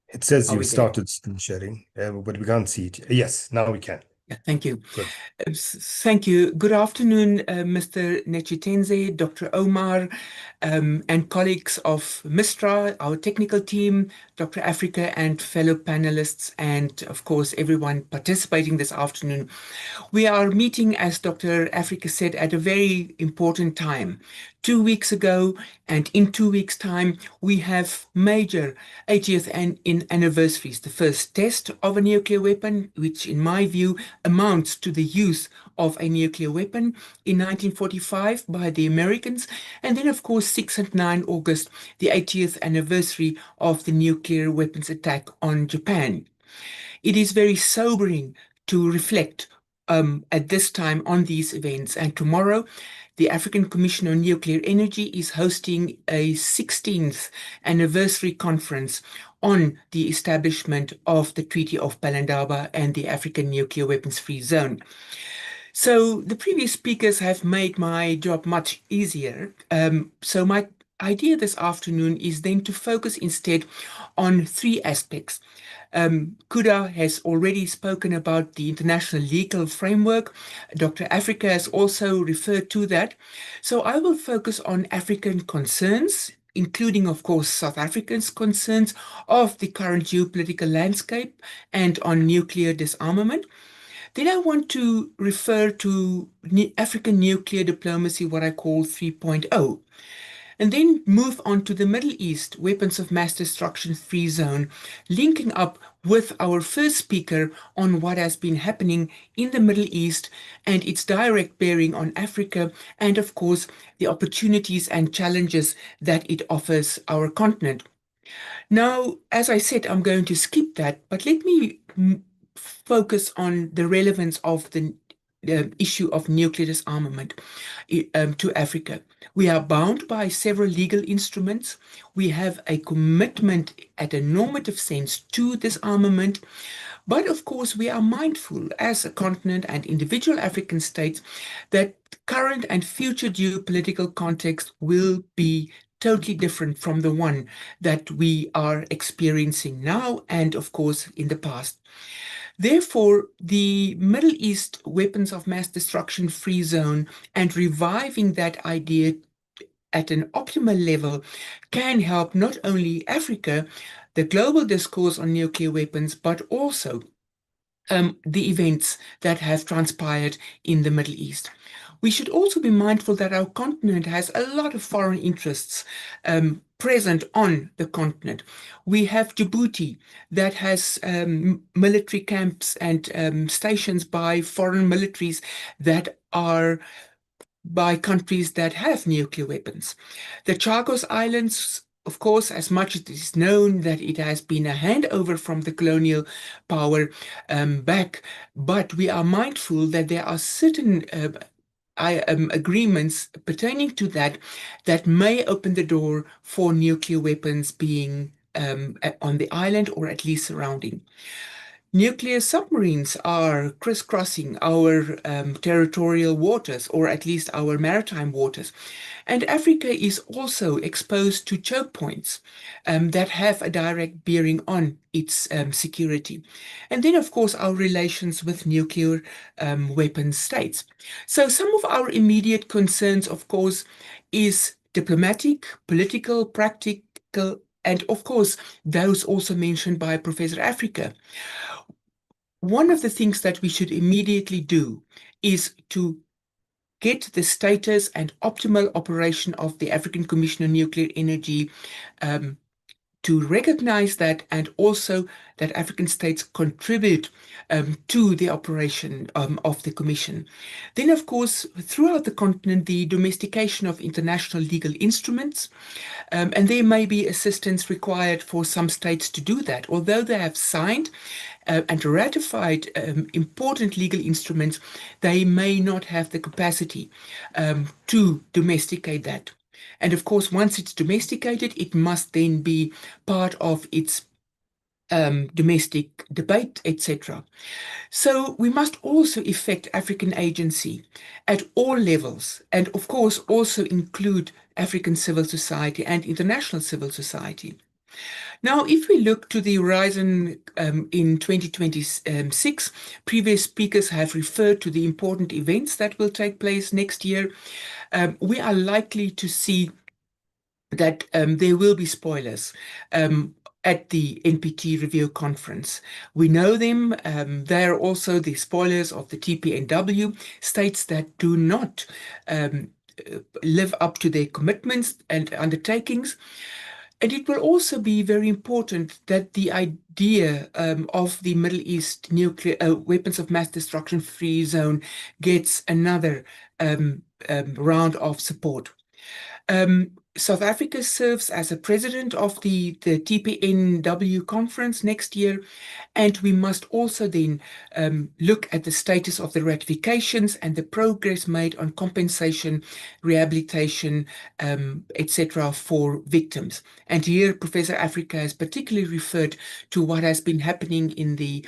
It says Are you've we there? started screen sharing, but we can't see it. Yes, now we can. Yeah, thank you. Good. Thank you. Good afternoon, Mr. Nechitenze, Dr. Omar, and colleagues of MISTRA, our technical team, Dr. Africa, and fellow panelists, and of course, everyone participating this afternoon. We are meeting, as Dr. Africa said, at a very important time. 2 weeks ago, and in 2 weeks' time, we have major 80th anniversaries. The first test of a nuclear weapon, which in my view amounts to the use of a nuclear weapon in 1945 by the Americans. And then, of course, 6 and 9 August, the 80th anniversary of the nuclear weapons attack on Japan. It is very sobering to reflect at this time on these events. And tomorrow, the African Commission on Nuclear Energy is hosting a 16th anniversary conference on the establishment of the Treaty of Pelindaba and the African Nuclear Weapons Free Zone. So the previous speakers have made my job much easier. So my idea this afternoon is then to focus instead on 3 aspects. Kuda has already spoken about the international legal framework. Dr. Africa has also referred to that. So I will focus on African concerns, including, of course, South Africa's concerns of the current geopolitical landscape and on nuclear disarmament. Then I want to refer to African nuclear diplomacy, what I call 3.0. And then move on to the Middle East, weapons of mass destruction free zone, linking up with our first speaker on what has been happening in the Middle East and its direct bearing on Africa, and of course, the opportunities and challenges that it offers our continent. Now, as I said, I'm going to skip that, but let me focus on the relevance of the issue of nuclear disarmament to Africa. We are bound by several legal instruments. We have a commitment at a normative sense to disarmament. But of course, we are mindful as a continent and individual African states that current and future geopolitical context will be totally different from the one that we are experiencing now and, of course, in the past. Therefore, the Middle East weapons of mass destruction free zone and reviving that idea at an optimal level can help not only Africa, the global discourse on nuclear weapons, but also the events that have transpired in the Middle East. We should also be mindful that our continent has a lot of foreign interests present on the continent. We have Djibouti that has military camps and stations by foreign militaries that are by countries that have nuclear weapons. The Chagos Islands, of course, as much as it is known that it has been a handover from the colonial power back, but we are mindful that there are certain agreements pertaining to that that may open the door for nuclear weapons being on the island or at least surrounding. Nuclear submarines are crisscrossing our territorial waters, or at least our maritime waters. And Africa is also exposed to choke points that have a direct bearing on its security. And then, of course, our relations with nuclear weapons states. So some of our immediate concerns, of course, is diplomatic, political, practical, and of course, those also mentioned by Professor Africa. One of the things that we should immediately do is to get the status and optimal operation of the African Commission on Nuclear Energy to recognize that, and also that African states contribute to the operation of the Commission. Then, of course, throughout the continent, the domestication of international legal instruments, and there may be assistance required for some states to do that. Although they have signed and ratified important legal instruments, they may not have the capacity to domesticate that. And of course, once it's domesticated, it must then be part of its domestic debate, etc. So we must also effect African agency at all levels, and of course also include African civil society and international civil society. Now, if we look to the horizon in 2026, previous speakers have referred to the important events that will take place next year. We are likely to see that there will be spoilers at the NPT review conference. We know them. They are also the spoilers of the TPNW, states that do not live up to their commitments and undertakings. And it will also be very important that the idea of the Middle East nuclear weapons of mass destruction free zone gets another round of support. South Africa serves as a president of the TPNW conference next year, and we must also then look at the status of the ratifications and the progress made on compensation, rehabilitation, etc. for victims. And here Professor Africa has particularly referred to what has been happening in the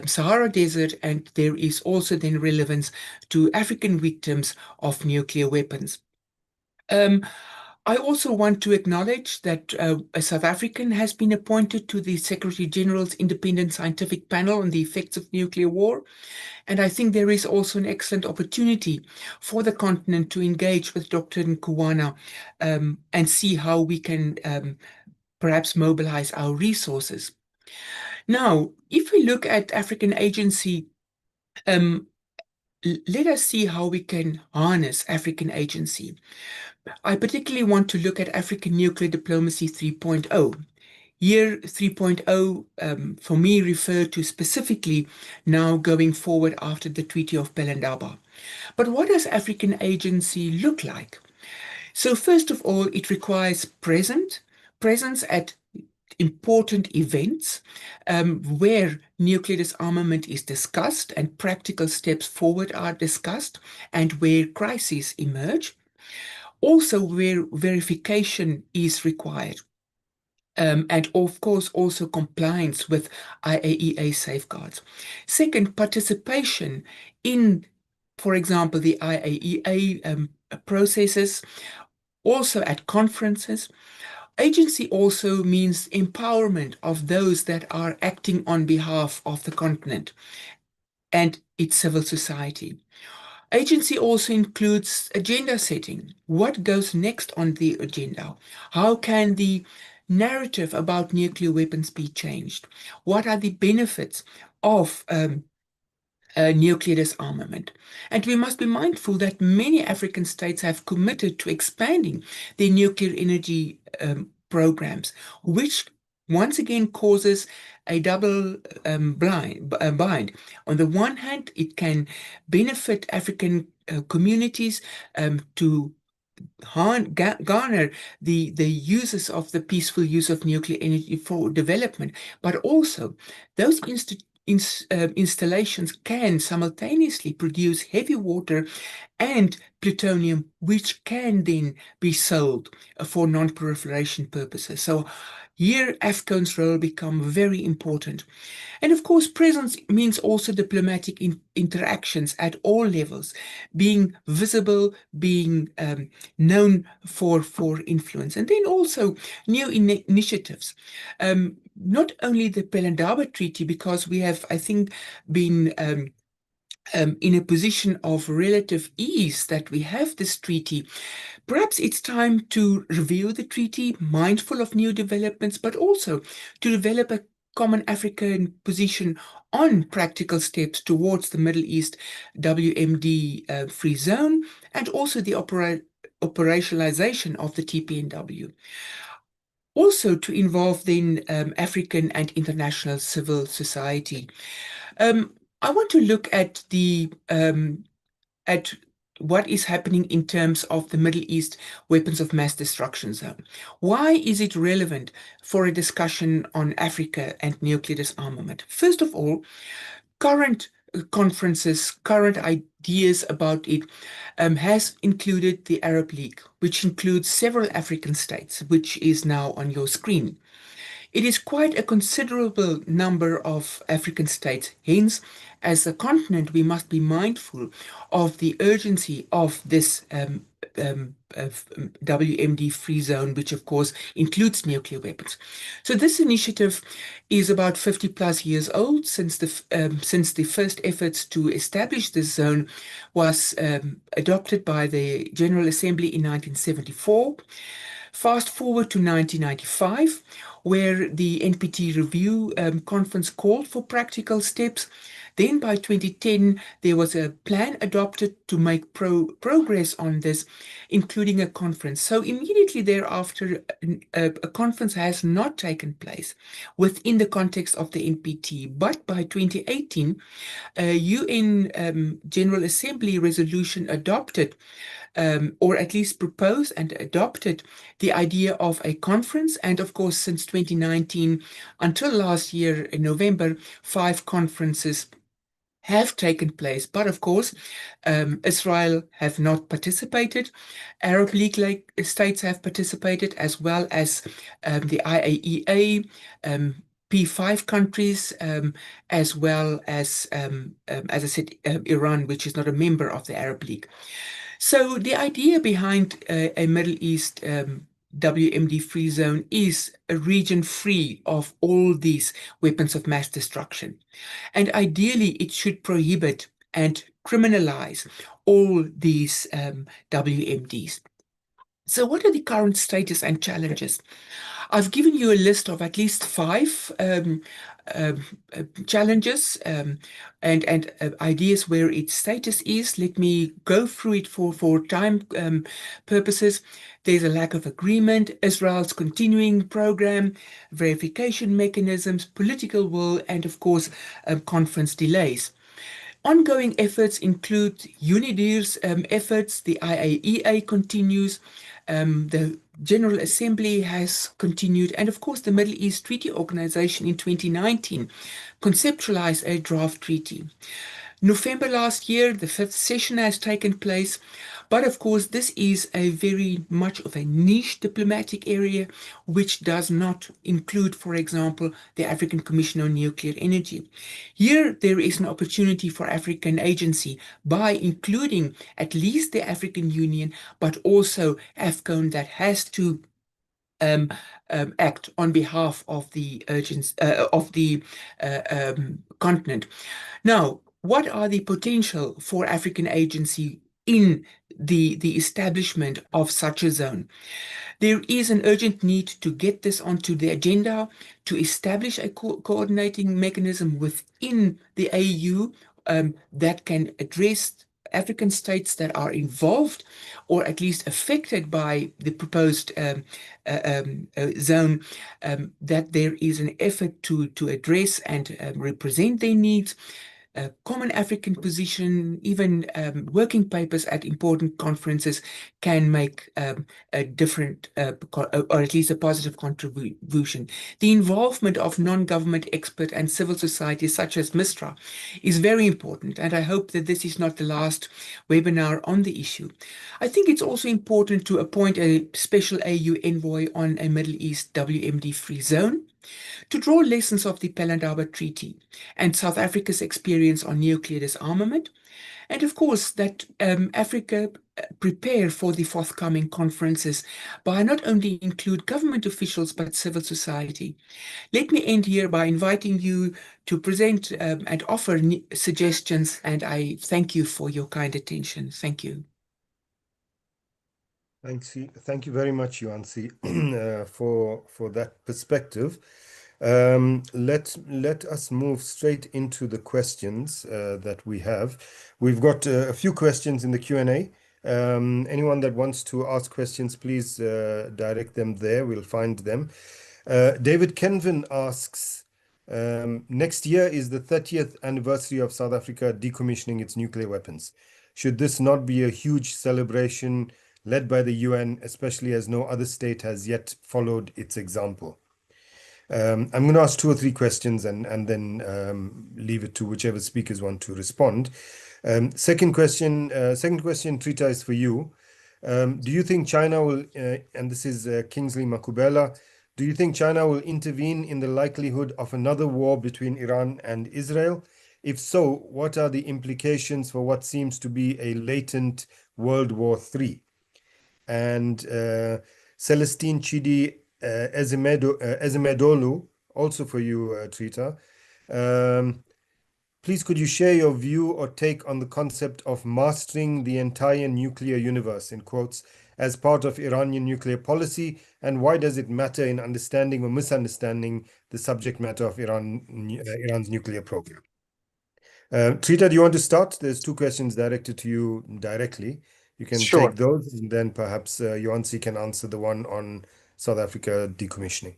Sahara Desert, and there is also then relevance to African victims of nuclear weapons. I also want to acknowledge that a South African has been appointed to the Secretary General's Independent Scientific Panel on the Effects of Nuclear War. And I think there is also an excellent opportunity for the continent to engage with Dr. Nkuwana and see how we can perhaps mobilize our resources. Now, if we look at African agency, let us see how we can harness African agency. I particularly want to look at African Nuclear Diplomacy 3.0. Year 3.0, for me, referred to specifically now going forward after the Treaty of Pelindaba. But what does African agency look like? So first of all, it requires presence at important events where nuclear disarmament is discussed and practical steps forward are discussed, and where crises emerge. Also where verification is required. and of course also compliance with IAEA safeguards. Second, participation in, for example, the IAEA processes, also at conferences. Agency also means empowerment of those that are acting on behalf of the continent and its civil society. Agency also includes agenda setting. What goes next on the agenda? How can the narrative about nuclear weapons be changed? What are the benefits of nuclear disarmament? And we must be mindful that many African states have committed to expanding their nuclear energy programs, which once again causes a double bind. On the one hand, it can benefit African communities to garner the uses of the peaceful use of nuclear energy for development, but also those installations can simultaneously produce heavy water and plutonium, which can then be sold for non-proliferation purposes. So here, AFCON's role becomes very important. And of course, presence means also diplomatic interactions at all levels, being visible, being known for influence. And then also new initiatives. Not only the Pelindaba Treaty, because we have, I think, been in a position of relative ease that we have this treaty. Perhaps it's time to review the treaty, mindful of new developments, but also to develop a common African position on practical steps towards the Middle East WMD free zone, and also the operationalization of the TPNW. Also to involve then African and international civil society. I want to look at at what is happening in terms of the Middle East weapons of mass destruction zone. Why is it relevant for a discussion on Africa and nuclear disarmament? First of all, current conferences, current ideas about it has included the Arab League, which includes several African states, which is now on your screen. It is quite a considerable number of African states. Hence, as a continent, we must be mindful of the urgency of this WMD free zone, which of course includes nuclear weapons. So this initiative is about 50 plus years old since the first efforts to establish this zone was adopted by the General Assembly in 1974. Fast forward to 1995, where the NPT Review Conference called for practical steps. Then by 2010, there was a plan adopted to make progress on this, including a conference. So immediately thereafter, a conference has not taken place within the context of the NPT. But by 2018, a UN General Assembly resolution adopted or at least proposed and adopted the idea of a conference. And of course, since 2019 until last year in November, 5 conferences have taken place. But of course, Israel have not participated. Arab League states have participated, as well as the IAEA, P5 countries, as well as I said, Iran, which is not a member of the Arab League. So the idea behind a Middle East WMD free zone is a region free of all these weapons of mass destruction. And ideally, it should prohibit and criminalize all these WMDs. So what are the current status and challenges? I've given you a list of at least 5 challenges and ideas where its status is. Let me go through it for time purposes. There's a lack of agreement, Israel's continuing program, verification mechanisms, political will, and of course, conference delays. Ongoing efforts include UNIDIR's efforts, the IAEA continues, the General Assembly has continued, and of course the Middle East Treaty Organization in 2019 conceptualized a draft treaty. November last year, the fifth session has taken place, but of course, this is a very much of a niche diplomatic area, which does not include, for example, the African Commission on Nuclear Energy. Here, there is an opportunity for African agency by including at least the African Union, but also AFCON that has to act on behalf of the continent. Now, what are the potential for African agency in the establishment of such a zone? There is an urgent need to get this onto the agenda, to establish a coordinating mechanism within the AU that can address African states that are involved or at least affected by the proposed zone, that there is an effort to address and represent their needs. A common African position, even working papers at important conferences can make a different, or at least a positive contribution. The involvement of non-government expert and civil society such as MISTRA is very important, and I hope that this is not the last webinar on the issue. I think it's also important to appoint a special AU envoy on a Middle East WMD-free zone, to draw lessons of the Pelindaba Treaty and South Africa's experience on nuclear disarmament, and of course that Africa prepare for the forthcoming conferences by not only include government officials but civil society. Let me end here by inviting you to present and offer suggestions, and I thank you for your kind attention. Thank you. Thank you very much, Yuansi, for that perspective. Let us move straight into the questions that we have. We've got a few questions in the Q&A. Anyone that wants to ask questions, please direct them there. We'll find them. David Kenvin asks, next year is the 30th anniversary of South Africa decommissioning its nuclear weapons. Should this not be a huge celebration led by the UN, especially as no other state has yet followed its example? I'm going to ask 2 or 3 questions and then leave it to whichever speakers want to respond. Second question, Trita, is for you. Do you think China will, and this is Kingsley Makubela, do you think China will intervene in the likelihood of another war between Iran and Israel? If so, what are the implications for what seems to be a latent World War III? And Celestine Chidi Ezemedolu, also for you, Trita. Please, could you share your view or take on the concept of mastering the entire nuclear universe, in quotes, as part of Iranian nuclear policy, and why does it matter in understanding or misunderstanding the subject matter of Iran's nuclear program? Trita, do you want to start? There's 2 questions directed to you directly. You can Sure. take those, and then perhaps Yuansi can answer the one on South Africa decommissioning.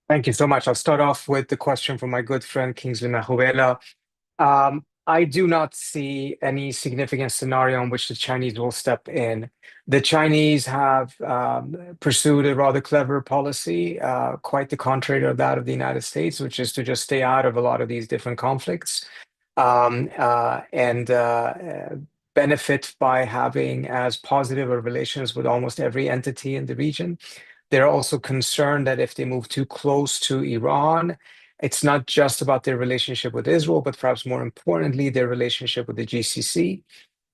Thank you so much. I'll start off with the question from my good friend Kingsley Mahuela. I do not see any significant scenario in which the Chinese will step in. The Chinese have pursued a rather clever policy, quite the contrary of that of the United States, which is to just stay out of a lot of these different conflicts and benefit by having as positive of relations with almost every entity in the region. They're also concerned that if they move too close to Iran, it's not just about their relationship with Israel, but perhaps more importantly, their relationship with the GCC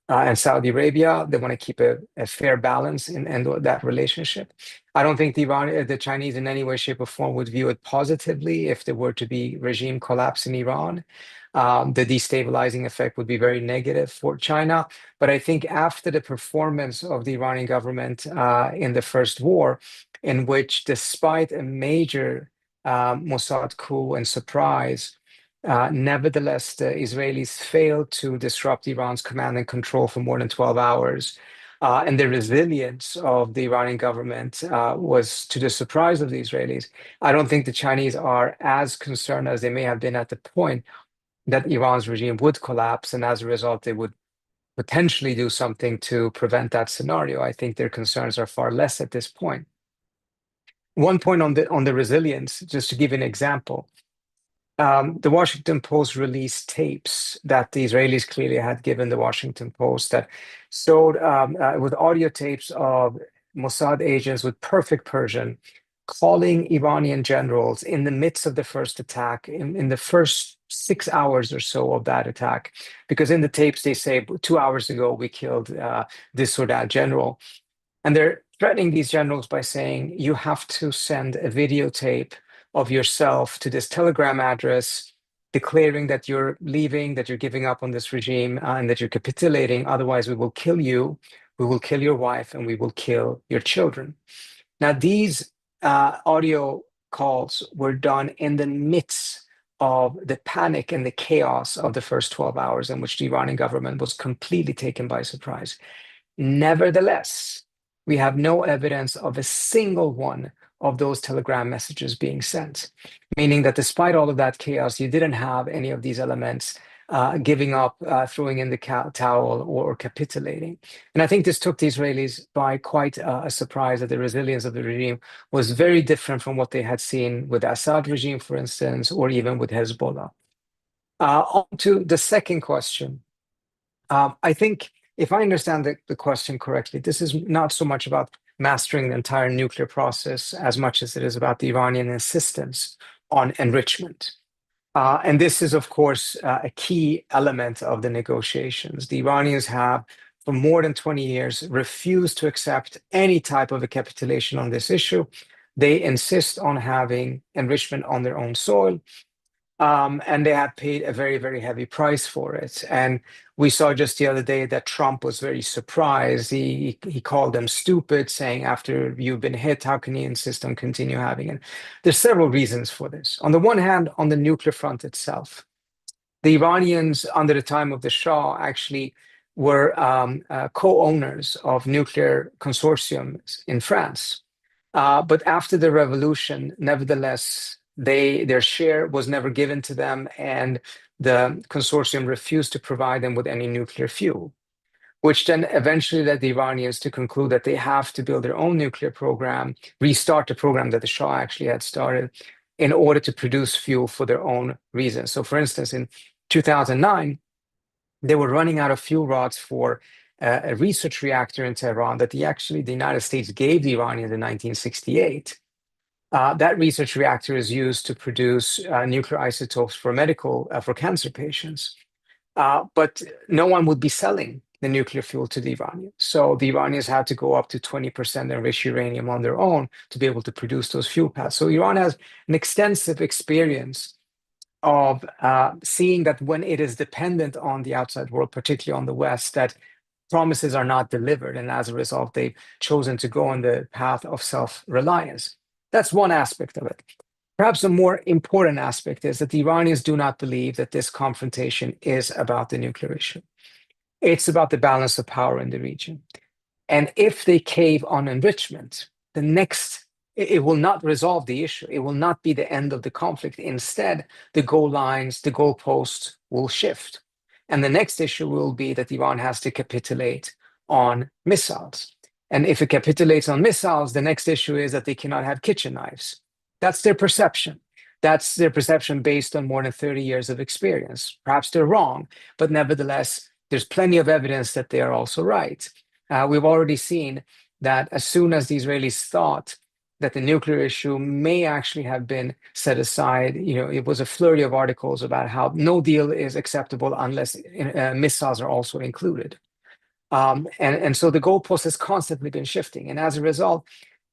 and Saudi Arabia. They want to keep a fair balance in that relationship. I don't think the Chinese in any way, shape, or form would view it positively if there were to be regime collapse in Iran. The destabilizing effect would be very negative for China. But I think after the performance of the Iranian government in the first war, in which despite a major Mossad coup and surprise, nevertheless, the Israelis failed to disrupt Iran's command and control for more than 12 hours. And the resilience of the Iranian government was to the surprise of the Israelis. I don't think the Chinese are as concerned as they may have been at the point that Iran's regime would collapse, and as a result, they would potentially do something to prevent that scenario. I think their concerns are far less at this point. One point on the resilience, just to give an example. the Washington Post released tapes that the Israelis clearly had given the Washington Post that showed with audio tapes of Mossad agents with perfect Persian calling Iranian generals in the midst of the first attack, in the first 6 hours or so of that attack. Because in the tapes, they say 2 hours ago, we killed this or that general. And they're threatening these generals by saying, you have to send a videotape of yourself to this Telegram address, declaring that you're leaving, that you're giving up on this regime, and that you're capitulating. Otherwise, we will kill you, we will kill your wife, and we will kill your children. Now, these audio calls were done in the midst of the panic and the chaos of the first 12 hours in which the Iranian government was completely taken by surprise. Nevertheless, we have no evidence of a single one of those telegram messages being sent, meaning that despite all of that chaos, you didn't have any of these elements giving up, throwing in the towel, or capitulating. And I think this took the Israelis by quite a surprise, that the resilience of the regime was very different from what they had seen with the Assad regime, for instance, or even with Hezbollah. On to the second question. I think, if I understand the question correctly, this is not so much about mastering the entire nuclear process as much as it is about the Iranian insistence on enrichment. And this is, of course, a key element of the negotiations. The Iranians have, for more than 20 years, refused to accept any type of a capitulation on this issue. They insist on having enrichment on their own soil. And they have paid a very, very heavy price for it. And we saw just the other day that Trump was very surprised. He called them stupid, saying, after you've been hit, how can you insist on continue having it? There's several reasons for this. On the one hand, on the nuclear front itself, the Iranians, under the time of the Shah, actually were co-owners of nuclear consortiums in France. But after the revolution, nevertheless, their share was never given to them, and the consortium refused to provide them with any nuclear fuel, which then eventually led the Iranians to conclude that they have to build their own nuclear program, restart the program that the Shah actually had started, in order to produce fuel for their own reasons. So, for instance, in 2009, they were running out of fuel rods for a research reactor in Tehran that the United States gave the Iranians in 1968. That research reactor is used to produce nuclear isotopes for for cancer patients. But no one would be selling the nuclear fuel to the Iranians. So the Iranians had to go up to 20% enriched uranium on their own to be able to produce those fuel pads. So Iran has an extensive experience of seeing that when it is dependent on the outside world, particularly on the West, that promises are not delivered. And as a result, they've chosen to go on the path of self-reliance. That's one aspect of it. Perhaps a more important aspect is that the Iranians do not believe that this confrontation is about the nuclear issue. It's about the balance of power in the region. And if they cave on enrichment, it will not resolve the issue. It will not be the end of the conflict. Instead, the goal lines, the goalposts will shift. And the next issue will be that Iran has to capitulate on missiles. And if it capitulates on missiles, the next issue is that they cannot have kitchen knives. That's their perception. That's their perception based on more than 30 years of experience. Perhaps they're wrong, but nevertheless, there's plenty of evidence that they are also right. We've already seen that as soon as the Israelis thought that the nuclear issue may actually have been set aside, it was a flurry of articles about how no deal is acceptable unless missiles are also included. And so the goalpost has constantly been shifting. And as a result,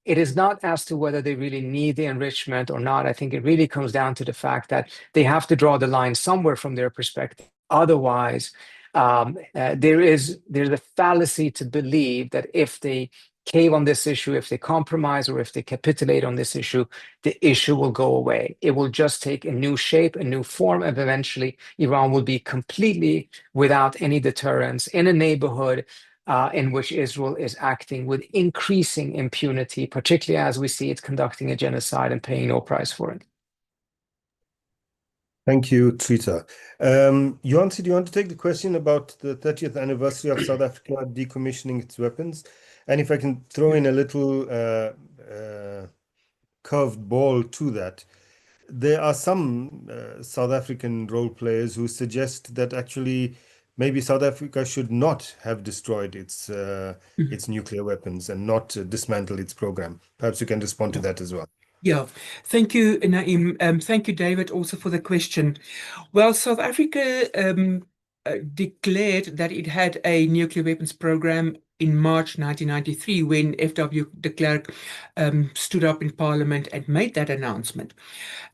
it is not as to whether they really need the enrichment or not. I think it really comes down to the fact that they have to draw the line somewhere from their perspective. Otherwise, there's a fallacy to believe that if they cave on this issue, if they compromise, or if they capitulate on this issue, the issue will go away. It will just take a new shape, a new form, and eventually Iran will be completely without any deterrence in a neighborhood in which Israel is acting with increasing impunity, particularly as we see it conducting a genocide and paying no price for it. Thank you, Trita. Jonsi, do you want to take the question about the 30th anniversary of South Africa decommissioning its weapons? And if I can throw in a little curved ball to that, There are some South African role players who suggest that actually maybe South Africa should not have destroyed its nuclear weapons and not dismantle its program. Perhaps you can respond to Yeah. that as well. Yeah, thank you, Naeem. Thank you, David, also for the question. Well, South Africa declared that it had a nuclear weapons program in March 1993 when F.W. de Klerk stood up in Parliament and made that announcement.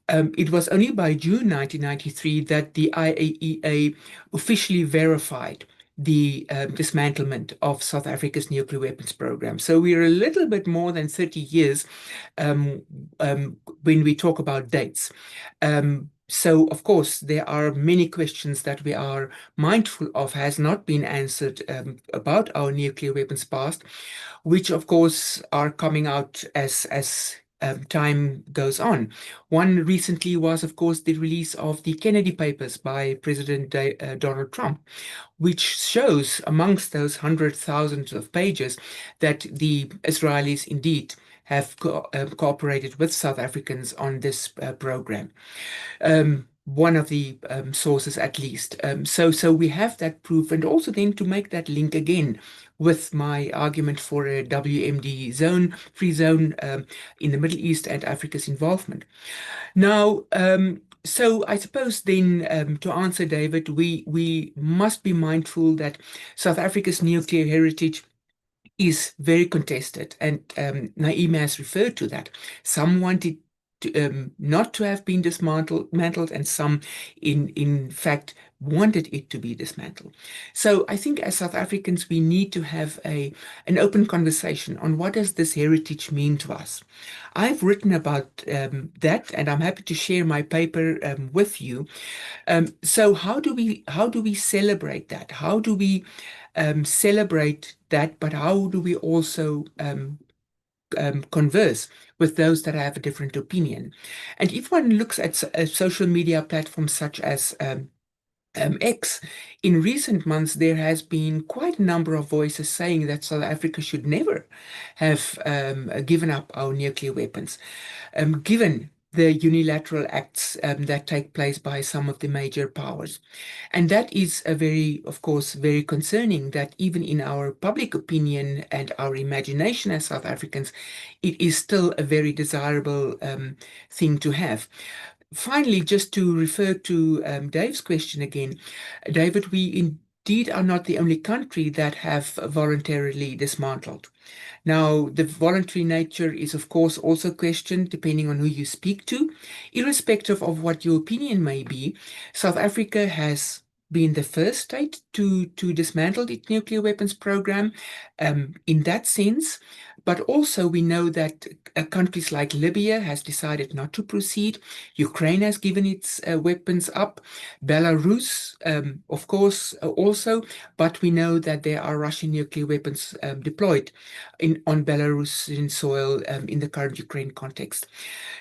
It was only by June 1993 that the IAEA officially verified the dismantlement of South Africa's nuclear weapons program. So we're a little bit more than 30 years um, when we talk about dates. So, of course, there are many questions that we are mindful of has not been answered about our nuclear weapons past, which, of course, are coming out as time goes on. One recently was, of course, the release of the Kennedy Papers by President Donald Trump, which shows amongst those hundred thousands of pages that the Israelis indeed have cooperated with South Africans on this program. One of the sources at least. So we have that proof, and also then to make that link again with my argument for a WMD zone, free zone in the Middle East and Africa's involvement. Now, so I suppose then to answer David, we must be mindful that South Africa's nuclear heritage is very contested, and Naeem has referred to that. Some want it not to have been dismantled, and some, in fact, wanted it to be dismantled. So I think as South Africans, we need to have an open conversation on what does this heritage mean to us. I've written about that, and I'm happy to share my paper with you. So how do we celebrate that? How do we celebrate that? But how do we also converse with those that have a different opinion? And if one looks at social media platforms such as X, in recent months, there has been quite a number of voices saying that South Africa should never have given up our nuclear weapons, given the unilateral acts that take place by some of the major powers. And that is of course, very concerning that even in our public opinion and our imagination as South Africans, it is still a very desirable thing to have. Finally, just to refer to Dave's question again, David, we indeed are not the only country that have voluntarily dismantled. Now, the voluntary nature is, of course, also questioned depending on who you speak to. Irrespective of what your opinion may be, South Africa has been the first state to dismantle its nuclear weapons program in that sense. But also we know that countries like Libya has decided not to proceed. Ukraine has given its weapons up. Belarus, of course, also. But we know that there are Russian nuclear weapons deployed on Belarusian soil in the current Ukraine context.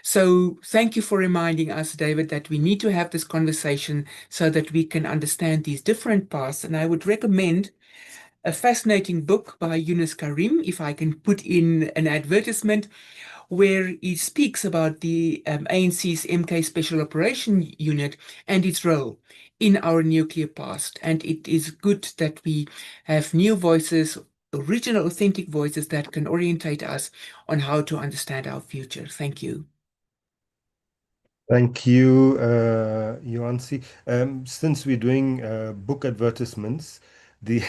So thank you for reminding us, David, that we need to have this conversation so that we can understand these different paths. And I would recommend a fascinating book by Yunus Karim, if I can put in an advertisement, where he speaks about the ANC's MK Special Operation Unit and its role in our nuclear past. And it is good that we have new voices, original, authentic voices that can orientate us on how to understand our future. Thank you. Thank you, Yuansi. Since we're doing book advertisements, the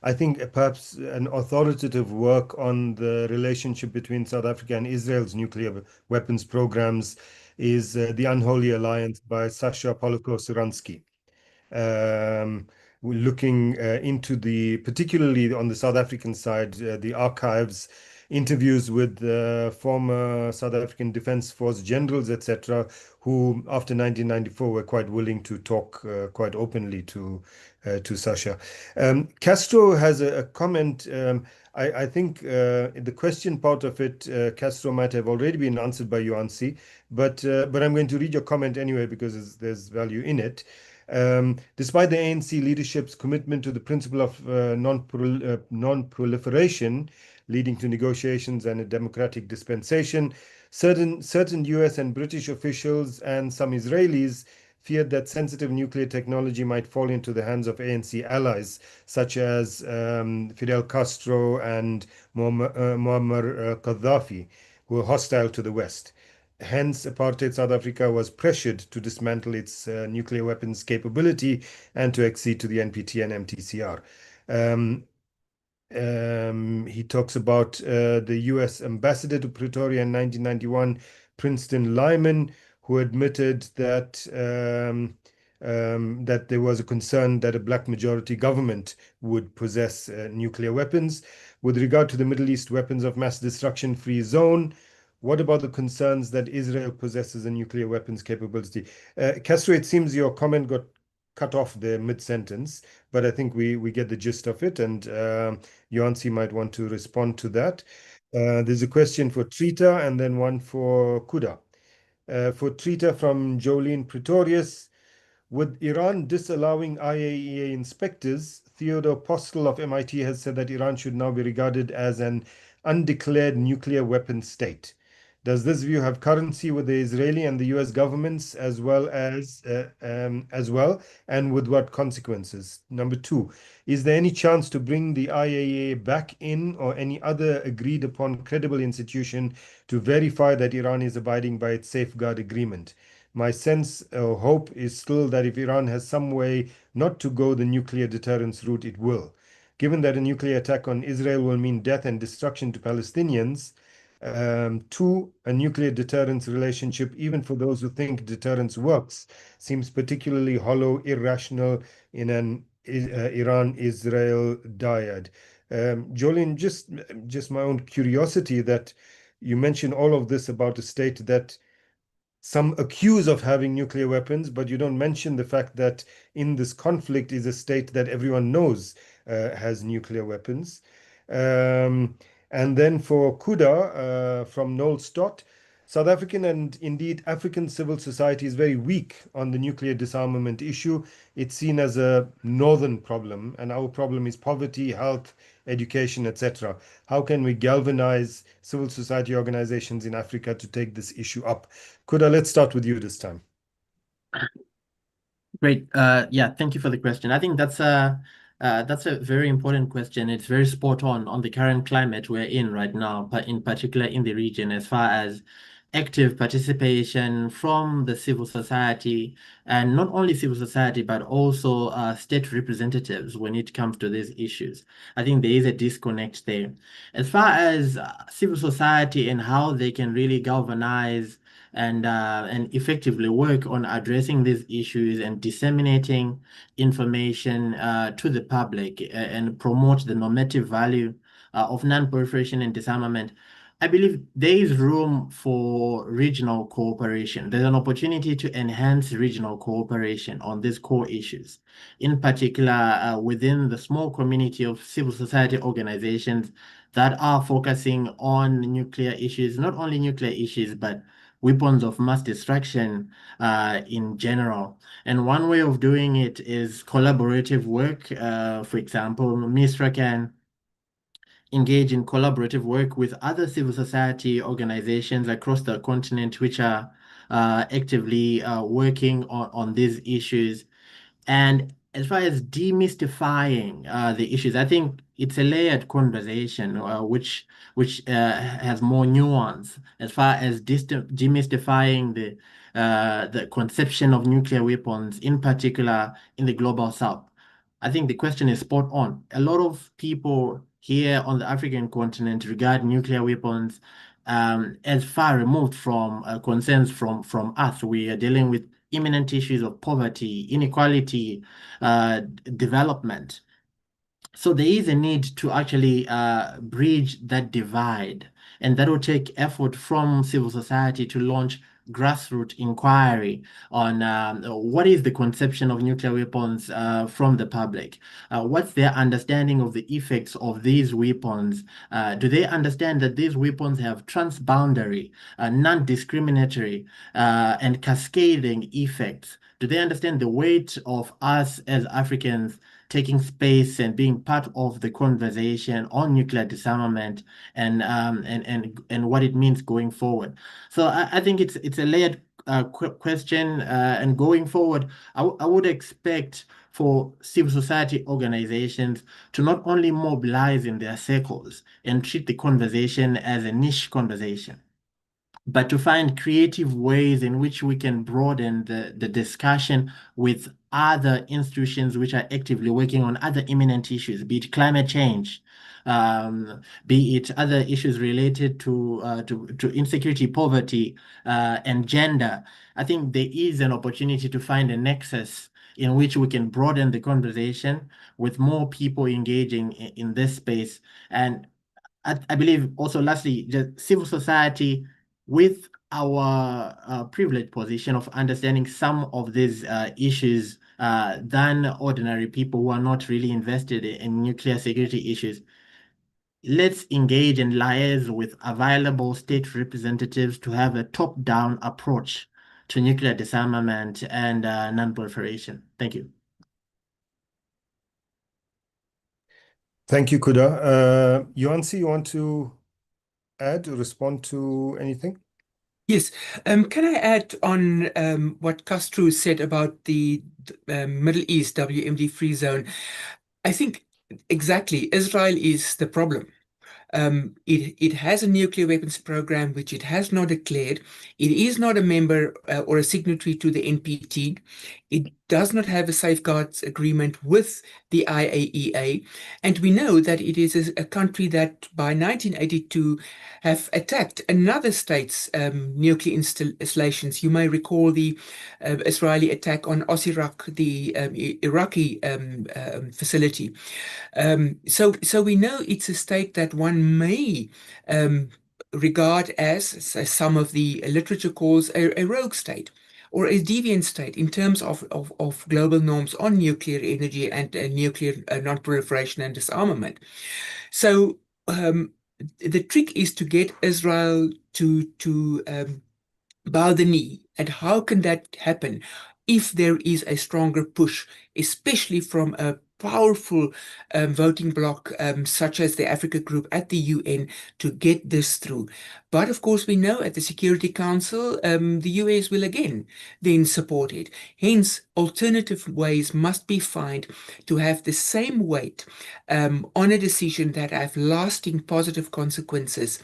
I think perhaps an authoritative work on the relationship between South Africa and Israel's nuclear weapons programs is The Unholy Alliance by Sasha Poloko-Suransky. We're looking into particularly on the South African side, the archives, interviews with former South African Defence Force generals, etc., who after 1994 were quite willing to talk quite openly to Sasha. Castro has a comment. I think the question part of it, Castro, might have already been answered by Yuansi, but I'm going to read your comment anyway because there's value in it. Despite the ANC leadership's commitment to the principle of non-proliferation, leading to negotiations and a democratic dispensation. Certain US and British officials and some Israelis feared that sensitive nuclear technology might fall into the hands of ANC allies, such as Fidel Castro and Muammar Gaddafi, who were hostile to the West. Hence, apartheid South Africa was pressured to dismantle its nuclear weapons capability and to accede to the NPT and MTCR. He talks about the US ambassador to Pretoria in 1991, Princeton Lyman, who admitted that that there was a concern that a black majority government would possess nuclear weapons. With regard to the Middle East weapons of mass destruction free zone, what about the concerns that Israel possesses a nuclear weapons capability? Castro, it seems your comment got cut off there mid-sentence, but I think we get the gist of it, and Yancy might want to respond to that. There's a question for Trita and then one for Kuda. For Trita from Jolene Pretorius, with Iran disallowing IAEA inspectors, Theodore Postel of MIT has said that Iran should now be regarded as an undeclared nuclear weapon state. Does this view have currency with the Israeli and the US governments as well, and with what consequences? Number two, is there any chance to bring the IAEA back in or any other agreed upon credible institution to verify that Iran is abiding by its safeguard agreement? My sense or hope is still that if Iran has some way not to go the nuclear deterrence route, it will. Given that a nuclear attack on Israel will mean death and destruction to Palestinians, two, a nuclear deterrence relationship, even for those who think deterrence works, seems particularly hollow, irrational in an Iran-Israel dyad. Jolene, just my own curiosity that you mentioned all of this about a state that some accuse of having nuclear weapons, but you don't mention the fact that in this conflict is a state that everyone knows has nuclear weapons. And then for Kuda from Noel Stott, South African and indeed African civil society is very weak on the nuclear disarmament issue. It's seen as a northern problem, and our problem is poverty, health, education, etc. How can we galvanize civil society organizations in Africa to take this issue up? Kuda, let's start with you this time. Great. Yeah, thank you for the question. I think that's a very important question. It's very spot on the current climate we're in right now, but in particular in the region, as far as active participation from the civil society, and not only civil society, but also state representatives when it comes to these issues. I think there is a disconnect there. As far as civil society and how they can really galvanize and effectively work on addressing these issues and disseminating information to the public and promote the normative value of non-proliferation and disarmament, I believe there is room for regional cooperation. There's an opportunity to enhance regional cooperation on these core issues, in particular within the small community of civil society organizations that are focusing on nuclear issues, not only nuclear issues, but weapons of mass destruction in general. And one way of doing it is collaborative work. For example, MISTRA can engage in collaborative work with other civil society organizations across the continent, which are actively working on these issues. And as far as demystifying the issues, I think it's a layered conversation which has more nuance as far as demystifying the conception of nuclear weapons, in particular in the global south. I think the question is spot on. A lot of people here on the African continent regard nuclear weapons as far removed from concerns from us. We are dealing with imminent issues of poverty, inequality, development. So there is a need to actually bridge that divide, and that will take effort from civil society to launch grassroots inquiry on what is the conception of nuclear weapons from the public. What's their understanding of the effects of these weapons? Do they understand that these weapons have transboundary, non-discriminatory, and cascading effects? Do they understand the weight of us as Africans taking space and being part of the conversation on nuclear disarmament and what it means going forward. So I think it's a layered question, and going forward, I would expect for civil society organizations to not only mobilize in their circles and treat the conversation as a niche conversation, but to find creative ways in which we can broaden the discussion with other institutions which are actively working on other imminent issues, be it climate change, be it other issues related to insecurity, poverty, and gender. I think there is an opportunity to find a nexus in which we can broaden the conversation with more people engaging in this space. And I believe also, lastly, just civil society with our privileged position of understanding some of these issues than ordinary people who are not really invested in nuclear security issues. Let's engage and liaise with available state representatives to have a top-down approach to nuclear disarmament and non-proliferation. Thank you. Thank you, Kuda. Yuansi, you want to add or respond to anything? Yes. Can I add on what Castro said about the Middle East WMD free zone? I think exactly Israel is the problem. It has a nuclear weapons program which it has not declared. It is not a member or a signatory to the NPT. It does not have a safeguards agreement with the IAEA. And we know that it is a country that by 1982 have attacked another state's nuclear installations. You may recall the Israeli attack on Osirak, the Iraqi facility. So we know it's a state that one may regard as some of the literature calls a rogue state or a deviant state in terms of global norms on nuclear energy and nuclear non-proliferation and disarmament. So the trick is to get Israel to bow the knee. And how can that happen if there is a stronger push, especially from a powerful voting bloc such as the Africa Group at the UN to get this through? But of course, we know at the Security Council, the US will again then support it. Hence, alternative ways must be found to have the same weight on a decision that have lasting positive consequences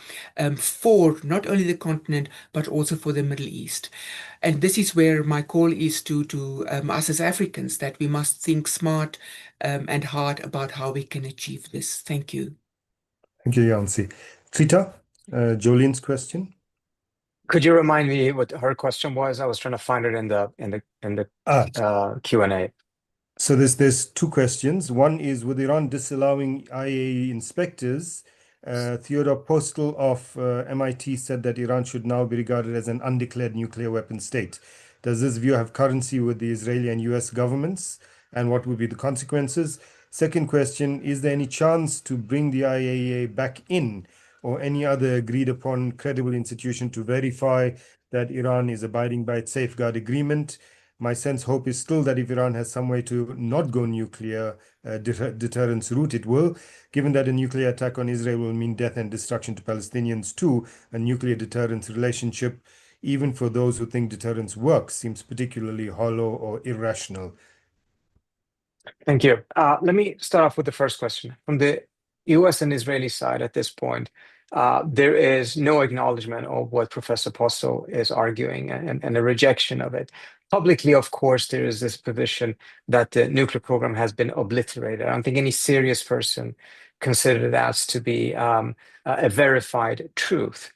for not only the continent, but also for the Middle East. And this is where my call is to us as Africans, that we must think smart and hard about how we can achieve this. Thank you. Thank you, Yancy. Trita, Jolene's question. Could you remind me what her question was? I was trying to find it in the Q&A. So there's two questions. One is, with Iran disallowing IAEA inspectors, Theodore Postel of MIT said that Iran should now be regarded as an undeclared nuclear weapon state. Does this view have currency with the Israeli and US governments? And what would be the consequences? Second question, is there any chance to bring the IAEA back in, or any other agreed upon credible institution, to verify that Iran is abiding by its safeguard agreement? My sense hope is still that if Iran has some way to not go nuclear deterrence route, it will. Given that a nuclear attack on Israel will mean death and destruction to Palestinians too, a nuclear deterrence relationship, even for those who think deterrence works, seems particularly hollow or irrational. Thank you. Let me start off with the first question. From the US and Israeli side at this point, there is no acknowledgement of what Professor Postel is arguing and a rejection of it. Publicly, of course, there is this position that the nuclear program has been obliterated. I don't think any serious person considered that to be a verified truth.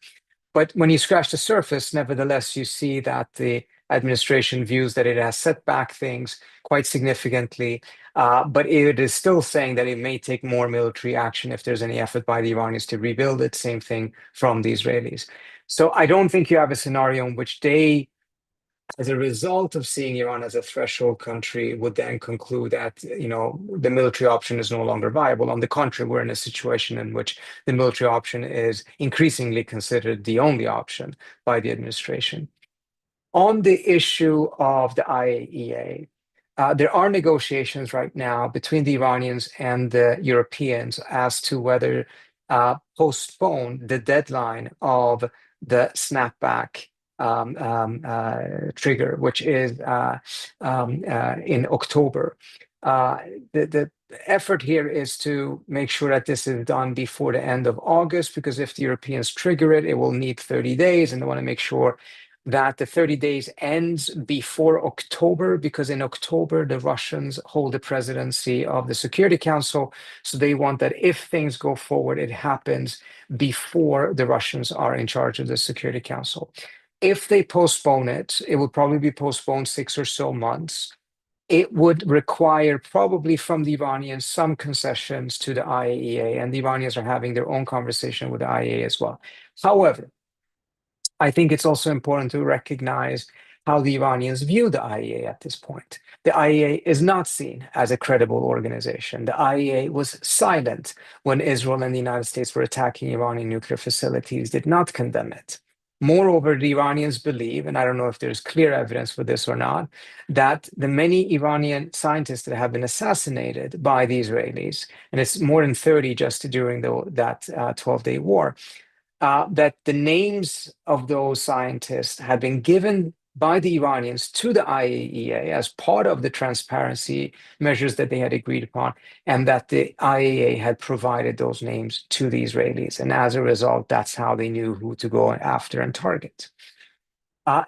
But when you scratch the surface, nevertheless, you see that the administration views that it has set back things quite significantly, but it is still saying that it may take more military action if there's any effort by the Iranians to rebuild it. Same thing from the Israelis. So I don't think you have a scenario in which they, as a result of seeing Iran as a threshold country, would then conclude that, the military option is no longer viable. On the contrary, we're in a situation in which the military option is increasingly considered the only option by the administration. On the issue of the IAEA, there are negotiations right now between the Iranians and the Europeans as to whether postpone the deadline of the snapback trigger, which is in October. The effort here is to make sure that this is done before the end of August, because if the Europeans trigger it, it will need 30 days, and they want to make sure that the 30 days ends before October, because in October, the Russians hold the presidency of the Security Council. So they want that if things go forward, it happens before the Russians are in charge of the Security Council. If they postpone it, it will probably be postponed 6 or so months. It would require probably from the Iranians some concessions to the IAEA, and the Iranians are having their own conversation with the IAEA as well. However, I think it's also important to recognize how the Iranians view the IAEA at this point. The IAEA is not seen as a credible organization. The IAEA was silent when Israel and the United States were attacking Iranian nuclear facilities, did not condemn it. Moreover, the Iranians believe, and I don't know if there's clear evidence for this or not, that the many Iranian scientists that have been assassinated by the Israelis, and it's more than 30 just during that 12-day war, that the names of those scientists had been given by the Iranians to the IAEA as part of the transparency measures that they had agreed upon, and that the IAEA had provided those names to the Israelis. And as a result, that's how they knew who to go after and target.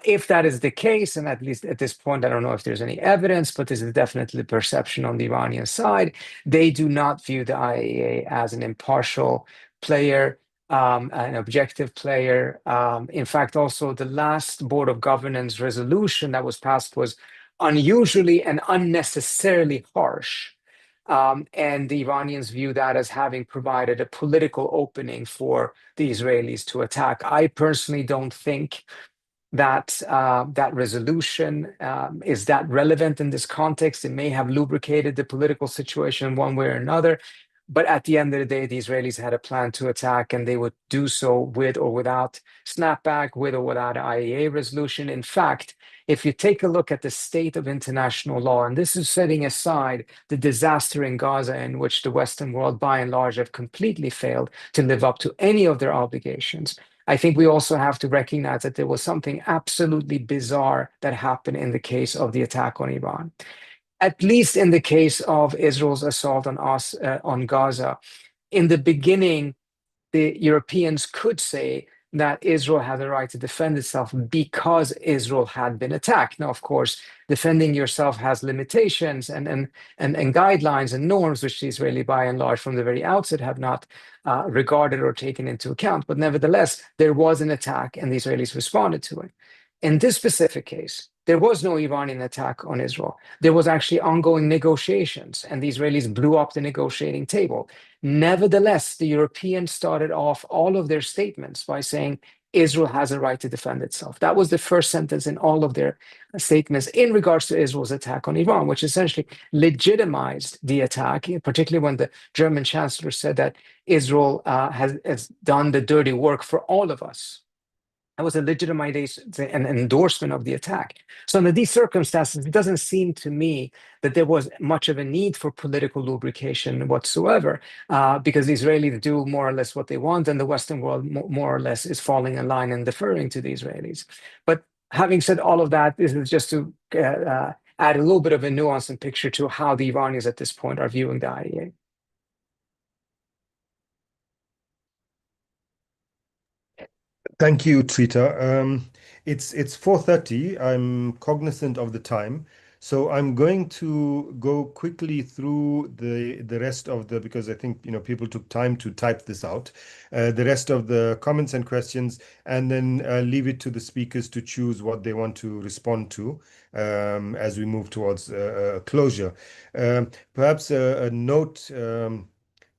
If that is the case, and at least at this point, I don't know if there's any evidence, but this is definitely the perception on the Iranian side, they do not view the IAEA as an impartial player, an objective player. In fact, also the last Board of Governance resolution that was passed was unusually and unnecessarily harsh. And the Iranians view that as having provided a political opening for the Israelis to attack. I personally don't think that that resolution is that relevant in this context. It may have lubricated the political situation one way or another, but at the end of the day, the Israelis had a plan to attack, and they would do so with or without snapback, with or without IAEA resolution. In fact, if you take a look at the state of international law, and this is setting aside the disaster in Gaza, in which the Western world, by and large, have completely failed to live up to any of their obligations, I think we also have to recognize that there was something absolutely bizarre that happened in the case of the attack on Iran. At least in the case of Israel's assault on Gaza, in the beginning, the Europeans could say that Israel had the right to defend itself because Israel had been attacked. Now, of course, defending yourself has limitations and guidelines and norms, which the Israeli, by and large, from the very outset, have not regarded or taken into account. But nevertheless, there was an attack, and the Israelis responded to it. In this specific case, there was no Iranian attack on Israel. There was actually ongoing negotiations, and the Israelis blew up the negotiating table. Nevertheless, the Europeans started off all of their statements by saying Israel has a right to defend itself. That was the first sentence in all of their statements in regards to Israel's attack on Iran, which essentially legitimized the attack, particularly when the German chancellor said that Israel has done the dirty work for all of us. That was a legitimization, an endorsement of the attack. So under these circumstances, it doesn't seem to me that there was much of a need for political lubrication whatsoever, because the Israelis do more or less what they want, and the Western world more or less is falling in line and deferring to the Israelis. But having said all of that, this is just to add a little bit of a nuance and picture to how the Iranians at this point are viewing the IAEA. Thank you, Trita. It's 4:30. I'm cognizant of the time, so I'm going to go quickly through the rest of the, because I think people took time to type this out, the rest of the comments and questions, and then leave it to the speakers to choose what they want to respond to as we move towards closure. Perhaps a note.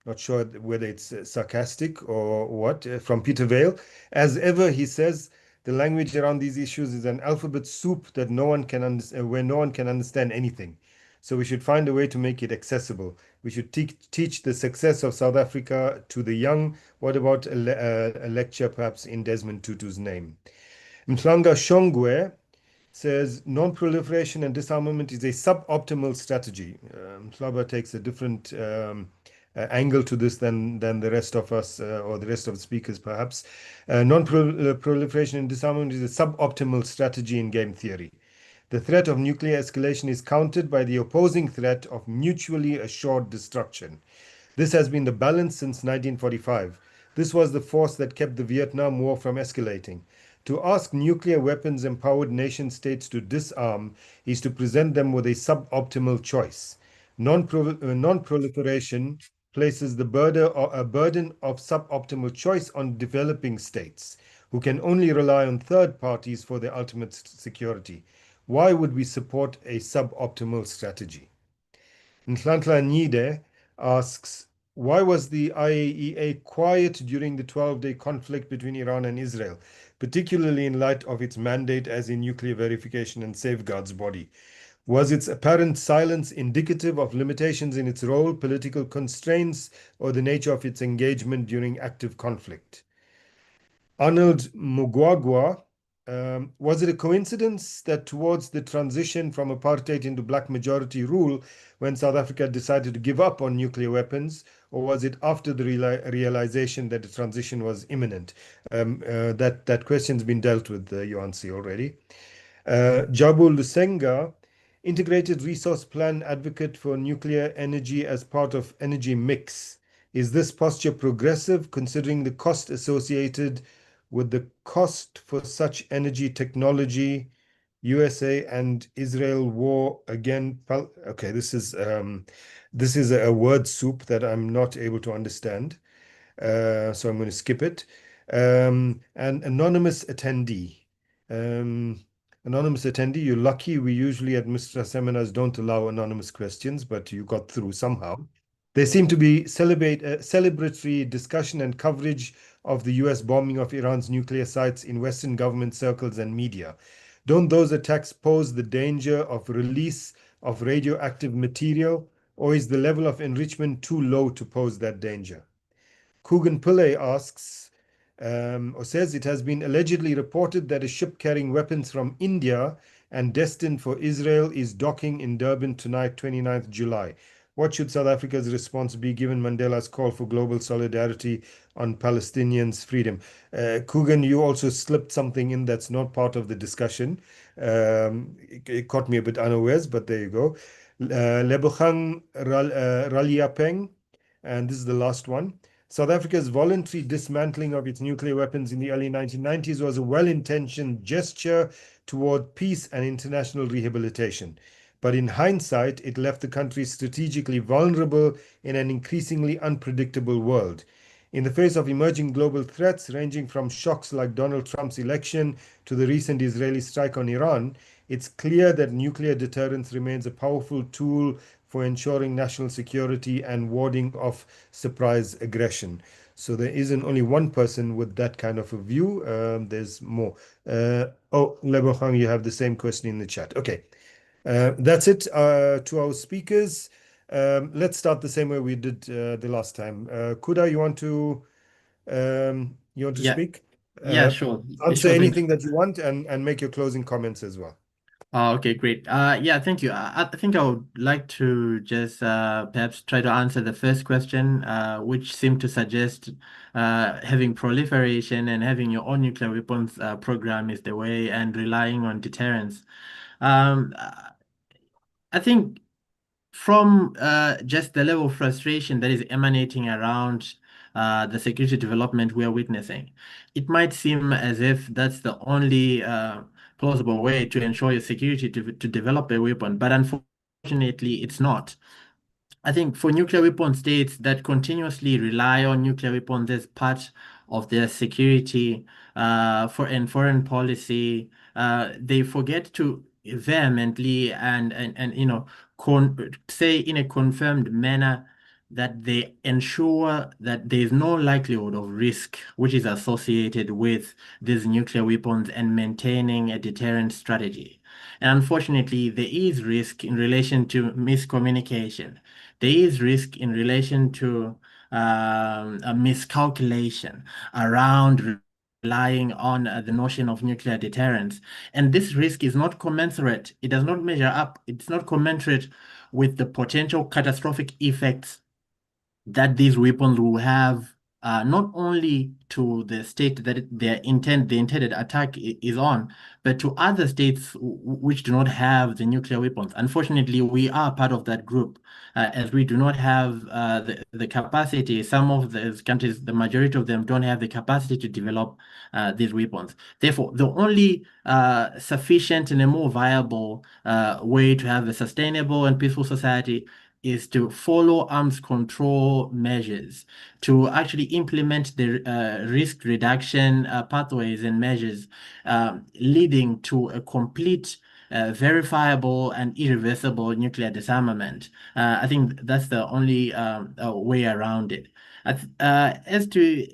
Not sure whether it's sarcastic or what, from Peter Vale. As ever, he says, the language around these issues is an alphabet soup that no one can understand, where no one can understand anything. So we should find a way to make it accessible. We should teach the success of South Africa to the young. What about a lecture perhaps in Desmond Tutu's name? Mhlanga Shongwe says non-proliferation and disarmament is a suboptimal strategy. Slava takes a different angle to this than the rest of us or the rest of the speakers, perhaps. Non-proliferation and disarmament is a suboptimal strategy in game theory. The threat of nuclear escalation is countered by the opposing threat of mutually assured destruction. This has been the balance since 1945. This was the force that kept the Vietnam War from escalating. To ask nuclear weapons empowered nation states to disarm is to present them with a suboptimal choice. Non-proliferation places the burden of suboptimal choice on developing states, who can only rely on third parties for their ultimate security. Why would we support a suboptimal strategy? Nhlanhla Nide asks, why was the IAEA quiet during the 12-day conflict between Iran and Israel, particularly in light of its mandate as a nuclear verification and safeguards body? Was its apparent silence indicative of limitations in its role, political constraints, or the nature of its engagement during active conflict? Arnold Mugwagwa, was it a coincidence that towards the transition from apartheid into black majority rule, when South Africa decided to give up on nuclear weapons, or was it after the realization that the transition was imminent? That question's been dealt with, Yuansi, already. Jabu Lusenga, integrated resource plan advocate for nuclear energy as part of energy mix. Is this posture progressive, considering the cost associated with the cost for such energy technology? USA and Israel war again. Okay, this is a word soup that I'm not able to understand, so I'm going to skip it. And anonymous attendee. Anonymous attendee, you're lucky. We usually at Mr. Seminars don't allow anonymous questions, but you got through somehow. There seem to be celebratory discussion and coverage of the US bombing of Iran's nuclear sites in Western government circles and media. Don't those attacks pose the danger of release of radioactive material, or is the level of enrichment too low to pose that danger? Kugan Pillay asks, or says, it has been allegedly reported that a ship carrying weapons from India and destined for Israel is docking in Durban tonight, 29th July. What should South Africa's response be given Mandela's call for global solidarity on Palestinians' freedom? Kugan, you also slipped something in that's not part of the discussion. It caught me a bit unawares, but there you go. Lebogang Raliapeng, and this is the last one. South Africa's voluntary dismantling of its nuclear weapons in the early 1990s was a well-intentioned gesture toward peace and international rehabilitation. But in hindsight, it left the country strategically vulnerable in an increasingly unpredictable world. In the face of emerging global threats, ranging from shocks like Donald Trump's election to the recent Israeli strike on Iran, it's clear that nuclear deterrence remains a powerful tool for ensuring national security and warding off surprise aggression. So there isn't only one person with that kind of a view. There's more. Lebogang, you have the same question in the chat. Okay, that's it to our speakers. Let's start the same way we did the last time. Kuda, you want to Yeah, speak? yeah, sure. Answer Sure thing. anything that you want and make your closing comments as well. Okay, great. Yeah, thank you. I think I would like to just perhaps try to answer the first question, which seemed to suggest having proliferation and having your own nuclear weapons program is the way, and relying on deterrence. I think from just the level of frustration that is emanating around the security development we are witnessing, it might seem as if that's the only plausible way to ensure your security to develop a weapon, but unfortunately, it's not. I think for nuclear weapon states that continuously rely on nuclear weapons as part of their security and foreign policy, they forget to vehemently and say in a confirmed manner that they ensure that there is no likelihood of risk which is associated with these nuclear weapons and maintaining a deterrent strategy. And unfortunately, there is risk in relation to miscommunication. There is risk in relation to a miscalculation around relying on the notion of nuclear deterrence. And this risk is not commensurate. It does not measure up. It's not commensurate with the potential catastrophic effects that these weapons will have, not only to the state that the intended attack is on, but to other states which do not have the nuclear weapons. Unfortunately, we are part of that group, as we do not have the capacity. Some of those countries, the majority of them, don't have the capacity to develop these weapons. Therefore, the only sufficient and a more viable way to have a sustainable and peaceful society is to follow arms control measures, to actually implement the risk reduction pathways and measures leading to a complete, verifiable and irreversible nuclear disarmament. I think that's the only way around it. As to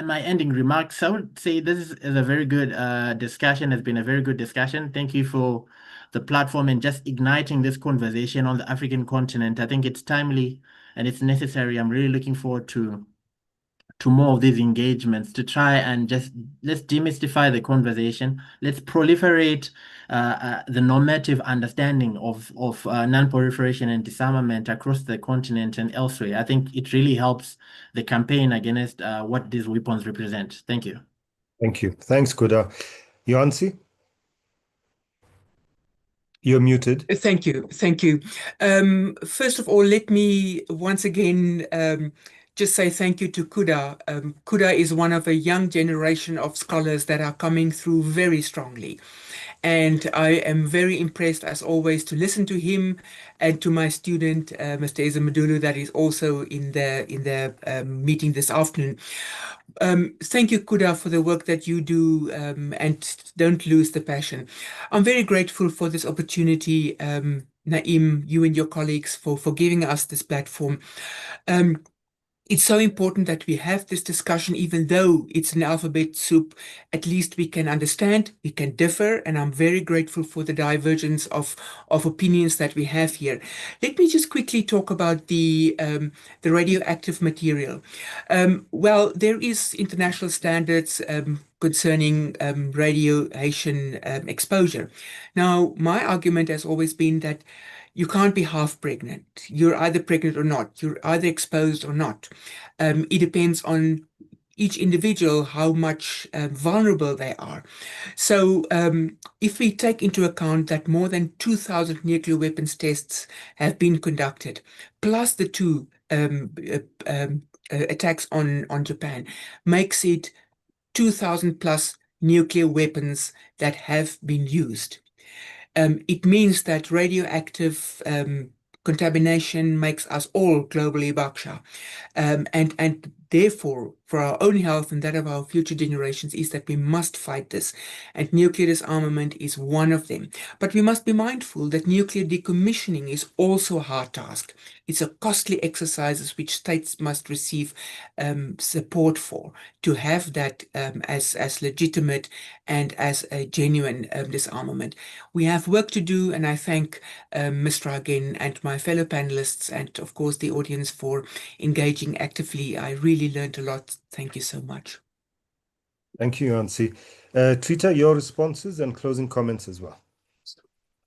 my ending remarks, I would say this is a very good discussion. It's been a very good discussion. Thank you for the platform and just igniting this conversation on the African continent. I think it's timely and it's necessary. I'm really looking forward to more of these engagements to try and just let's demystify the conversation. Let's proliferate the normative understanding of non-proliferation and disarmament across the continent and elsewhere. I think it really helps the campaign against what these weapons represent. Thank you. Thank you. Thanks, Kuda. Yancy? You're muted. Thank you. Thank you. First of all, let me once again just say thank you to Kuda. Kuda is one of a young generation of scholars that are coming through very strongly. And I am very impressed, as always, to listen to him and to my student, Mr. Ezemadulu, that is also in the meeting this afternoon. Thank you, Kuda, for the work that you do, and don't lose the passion. I'm very grateful for this opportunity, Naim, you and your colleagues, for giving us this platform. It's so important that we have this discussion, even though it's an alphabet soup. At least we can understand, we can differ, and I'm very grateful for the divergence of opinions that we have here. Let me just quickly talk about the radioactive material. Well, there is international standards concerning radiation exposure. Now, my argument has always been that you can't be half pregnant. You're either pregnant or not. You're either exposed or not. It depends on each individual how much vulnerable they are. So if we take into account that more than 2,000 nuclear weapons tests have been conducted, plus the two attacks on Japan, makes it 2,000 plus nuclear weapons that have been used. It means that radioactive contamination makes us all globally baksha. And therefore, for our own health and that of our future generations, is that we must fight this. And nuclear disarmament is one of them. But we must be mindful that nuclear decommissioning is also a hard task. It's a costly exercise which states must receive support for, to have that as legitimate and as a genuine disarmament. We have work to do, and I thank Mistra again and my fellow panelists and of course the audience for engaging actively. I really learned a lot. Thank you so much. Thank you, Yancy. Trita, your responses and closing comments as well.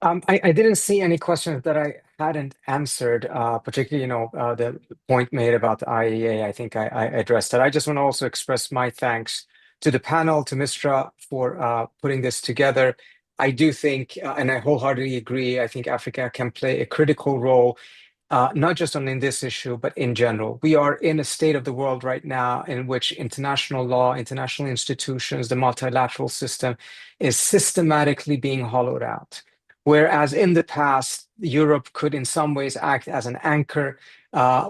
I didn't see any questions that I hadn't answered, particularly, the point made about the IAEA. I think I addressed that. I just want to also express my thanks to the panel, to Mistra for putting this together. I do think, and I wholeheartedly agree, I think Africa can play a critical role, not just in this issue, but in general. We are in a state of the world right now in which international law, international institutions, the multilateral system is systematically being hollowed out. Whereas in the past, Europe could in some ways act as an anchor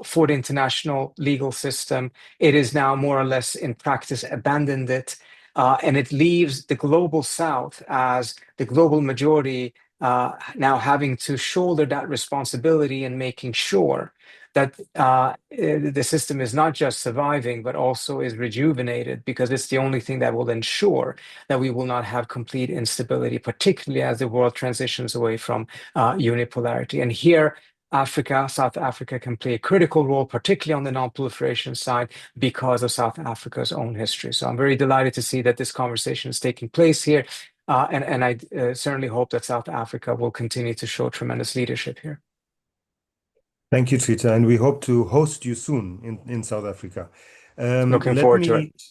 for the international legal system, it is now more or less in practice abandoned it. And it leaves the global South as the global majority now having to shoulder that responsibility and making sure that the system is not just surviving, but also is rejuvenated, because it's the only thing that will ensure that we will not have complete instability, particularly as the world transitions away from unipolarity. And here, Africa. South Africa can play a critical role, particularly on the non-proliferation side, because of South Africa's own history. So I'm very delighted to see that this conversation is taking place here. And I certainly hope that South Africa will continue to show tremendous leadership here. Thank you, Trita, and we hope to host you soon in South Africa. Looking forward to it.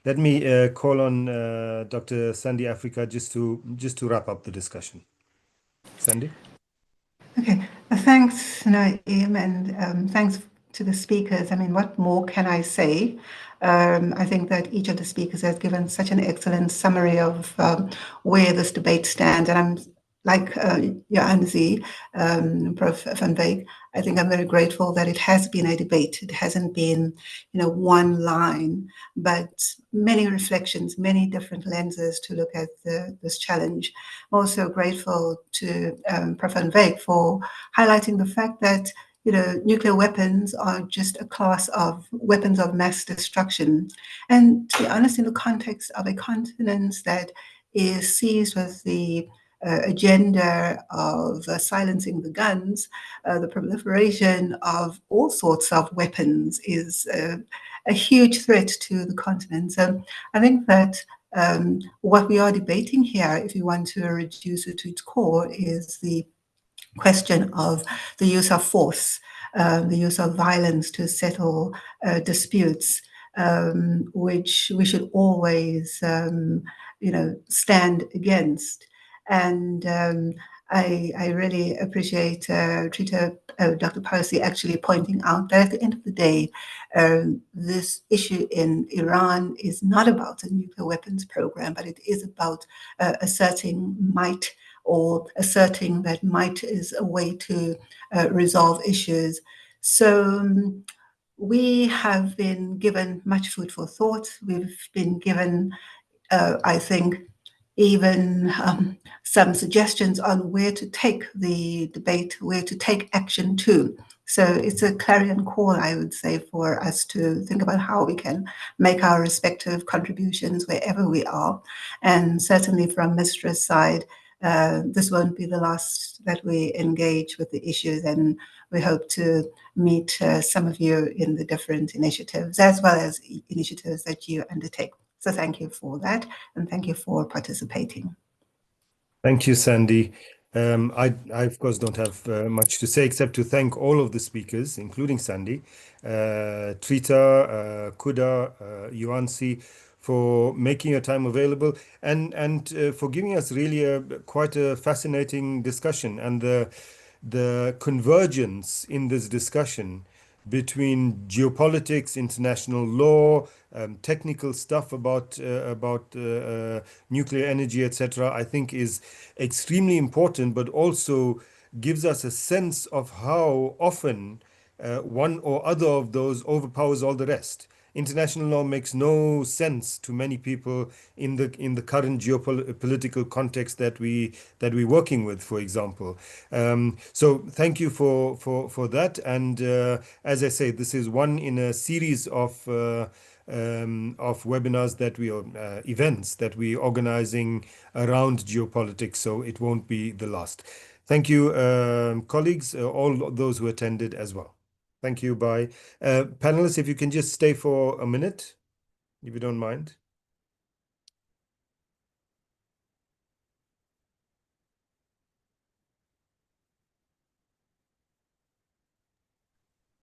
Let me call on Dr. Sandy Africa just to wrap up the discussion. Sandy? Okay, thanks, Naeem, and thanks to the speakers. I mean, what more can I say? I think that each of the speakers has given such an excellent summary of where this debate stands, and I'm like your Anzi, Prof. Van Wyk, I think I'm very grateful that it has been a debate. It hasn't been, one line, but many reflections, many different lenses to look at this challenge. I'm also grateful to Prof. Van Wyk for highlighting the fact that nuclear weapons are just a class of weapons of mass destruction. And to be honest, in the context of a continent that is seized with the agenda of silencing the guns, the proliferation of all sorts of weapons is a huge threat to the continent. So I think that what we are debating here, if you want to reduce it to its core, is the question of the use of force, the use of violence to settle disputes, which we should always, stand against. And I really appreciate Dr. Parsi actually pointing out that at the end of the day, this issue in Iran is not about a nuclear weapons program, but it is about asserting might, or asserting that might is a way to resolve issues. So we have been given much food for thought. We've been given, I think, even some suggestions on where to take the debate, where to take action to. So it's a clarion call, I would say, for us to think about how we can make our respective contributions wherever we are. And certainly from MISTRA's side, this won't be the last that we engage with the issues, and we hope to meet some of you in the different initiatives, as well as initiatives that you undertake. So thank you for that, and thank you for participating. Thank you, Sandy. I of course don't have much to say except to thank all of the speakers, including Sandy, Trita, Kuda, Yuansi, for making your time available and for giving us really quite a fascinating discussion, and the convergence in this discussion between geopolitics, international law, technical stuff about nuclear energy, etc., I think is extremely important, but also gives us a sense of how often one or other of those overpowers all the rest. International law makes no sense to many people in the current geopolitical context that we're working with, for example. So thank you for that. And as I say, this is one in a series of webinars that we are events that we're organizing around geopolitics. So it won't be the last. Thank you, colleagues, all those who attended as well. Thank you. Bye. Panelists, if you can just stay for a minute, if you don't mind.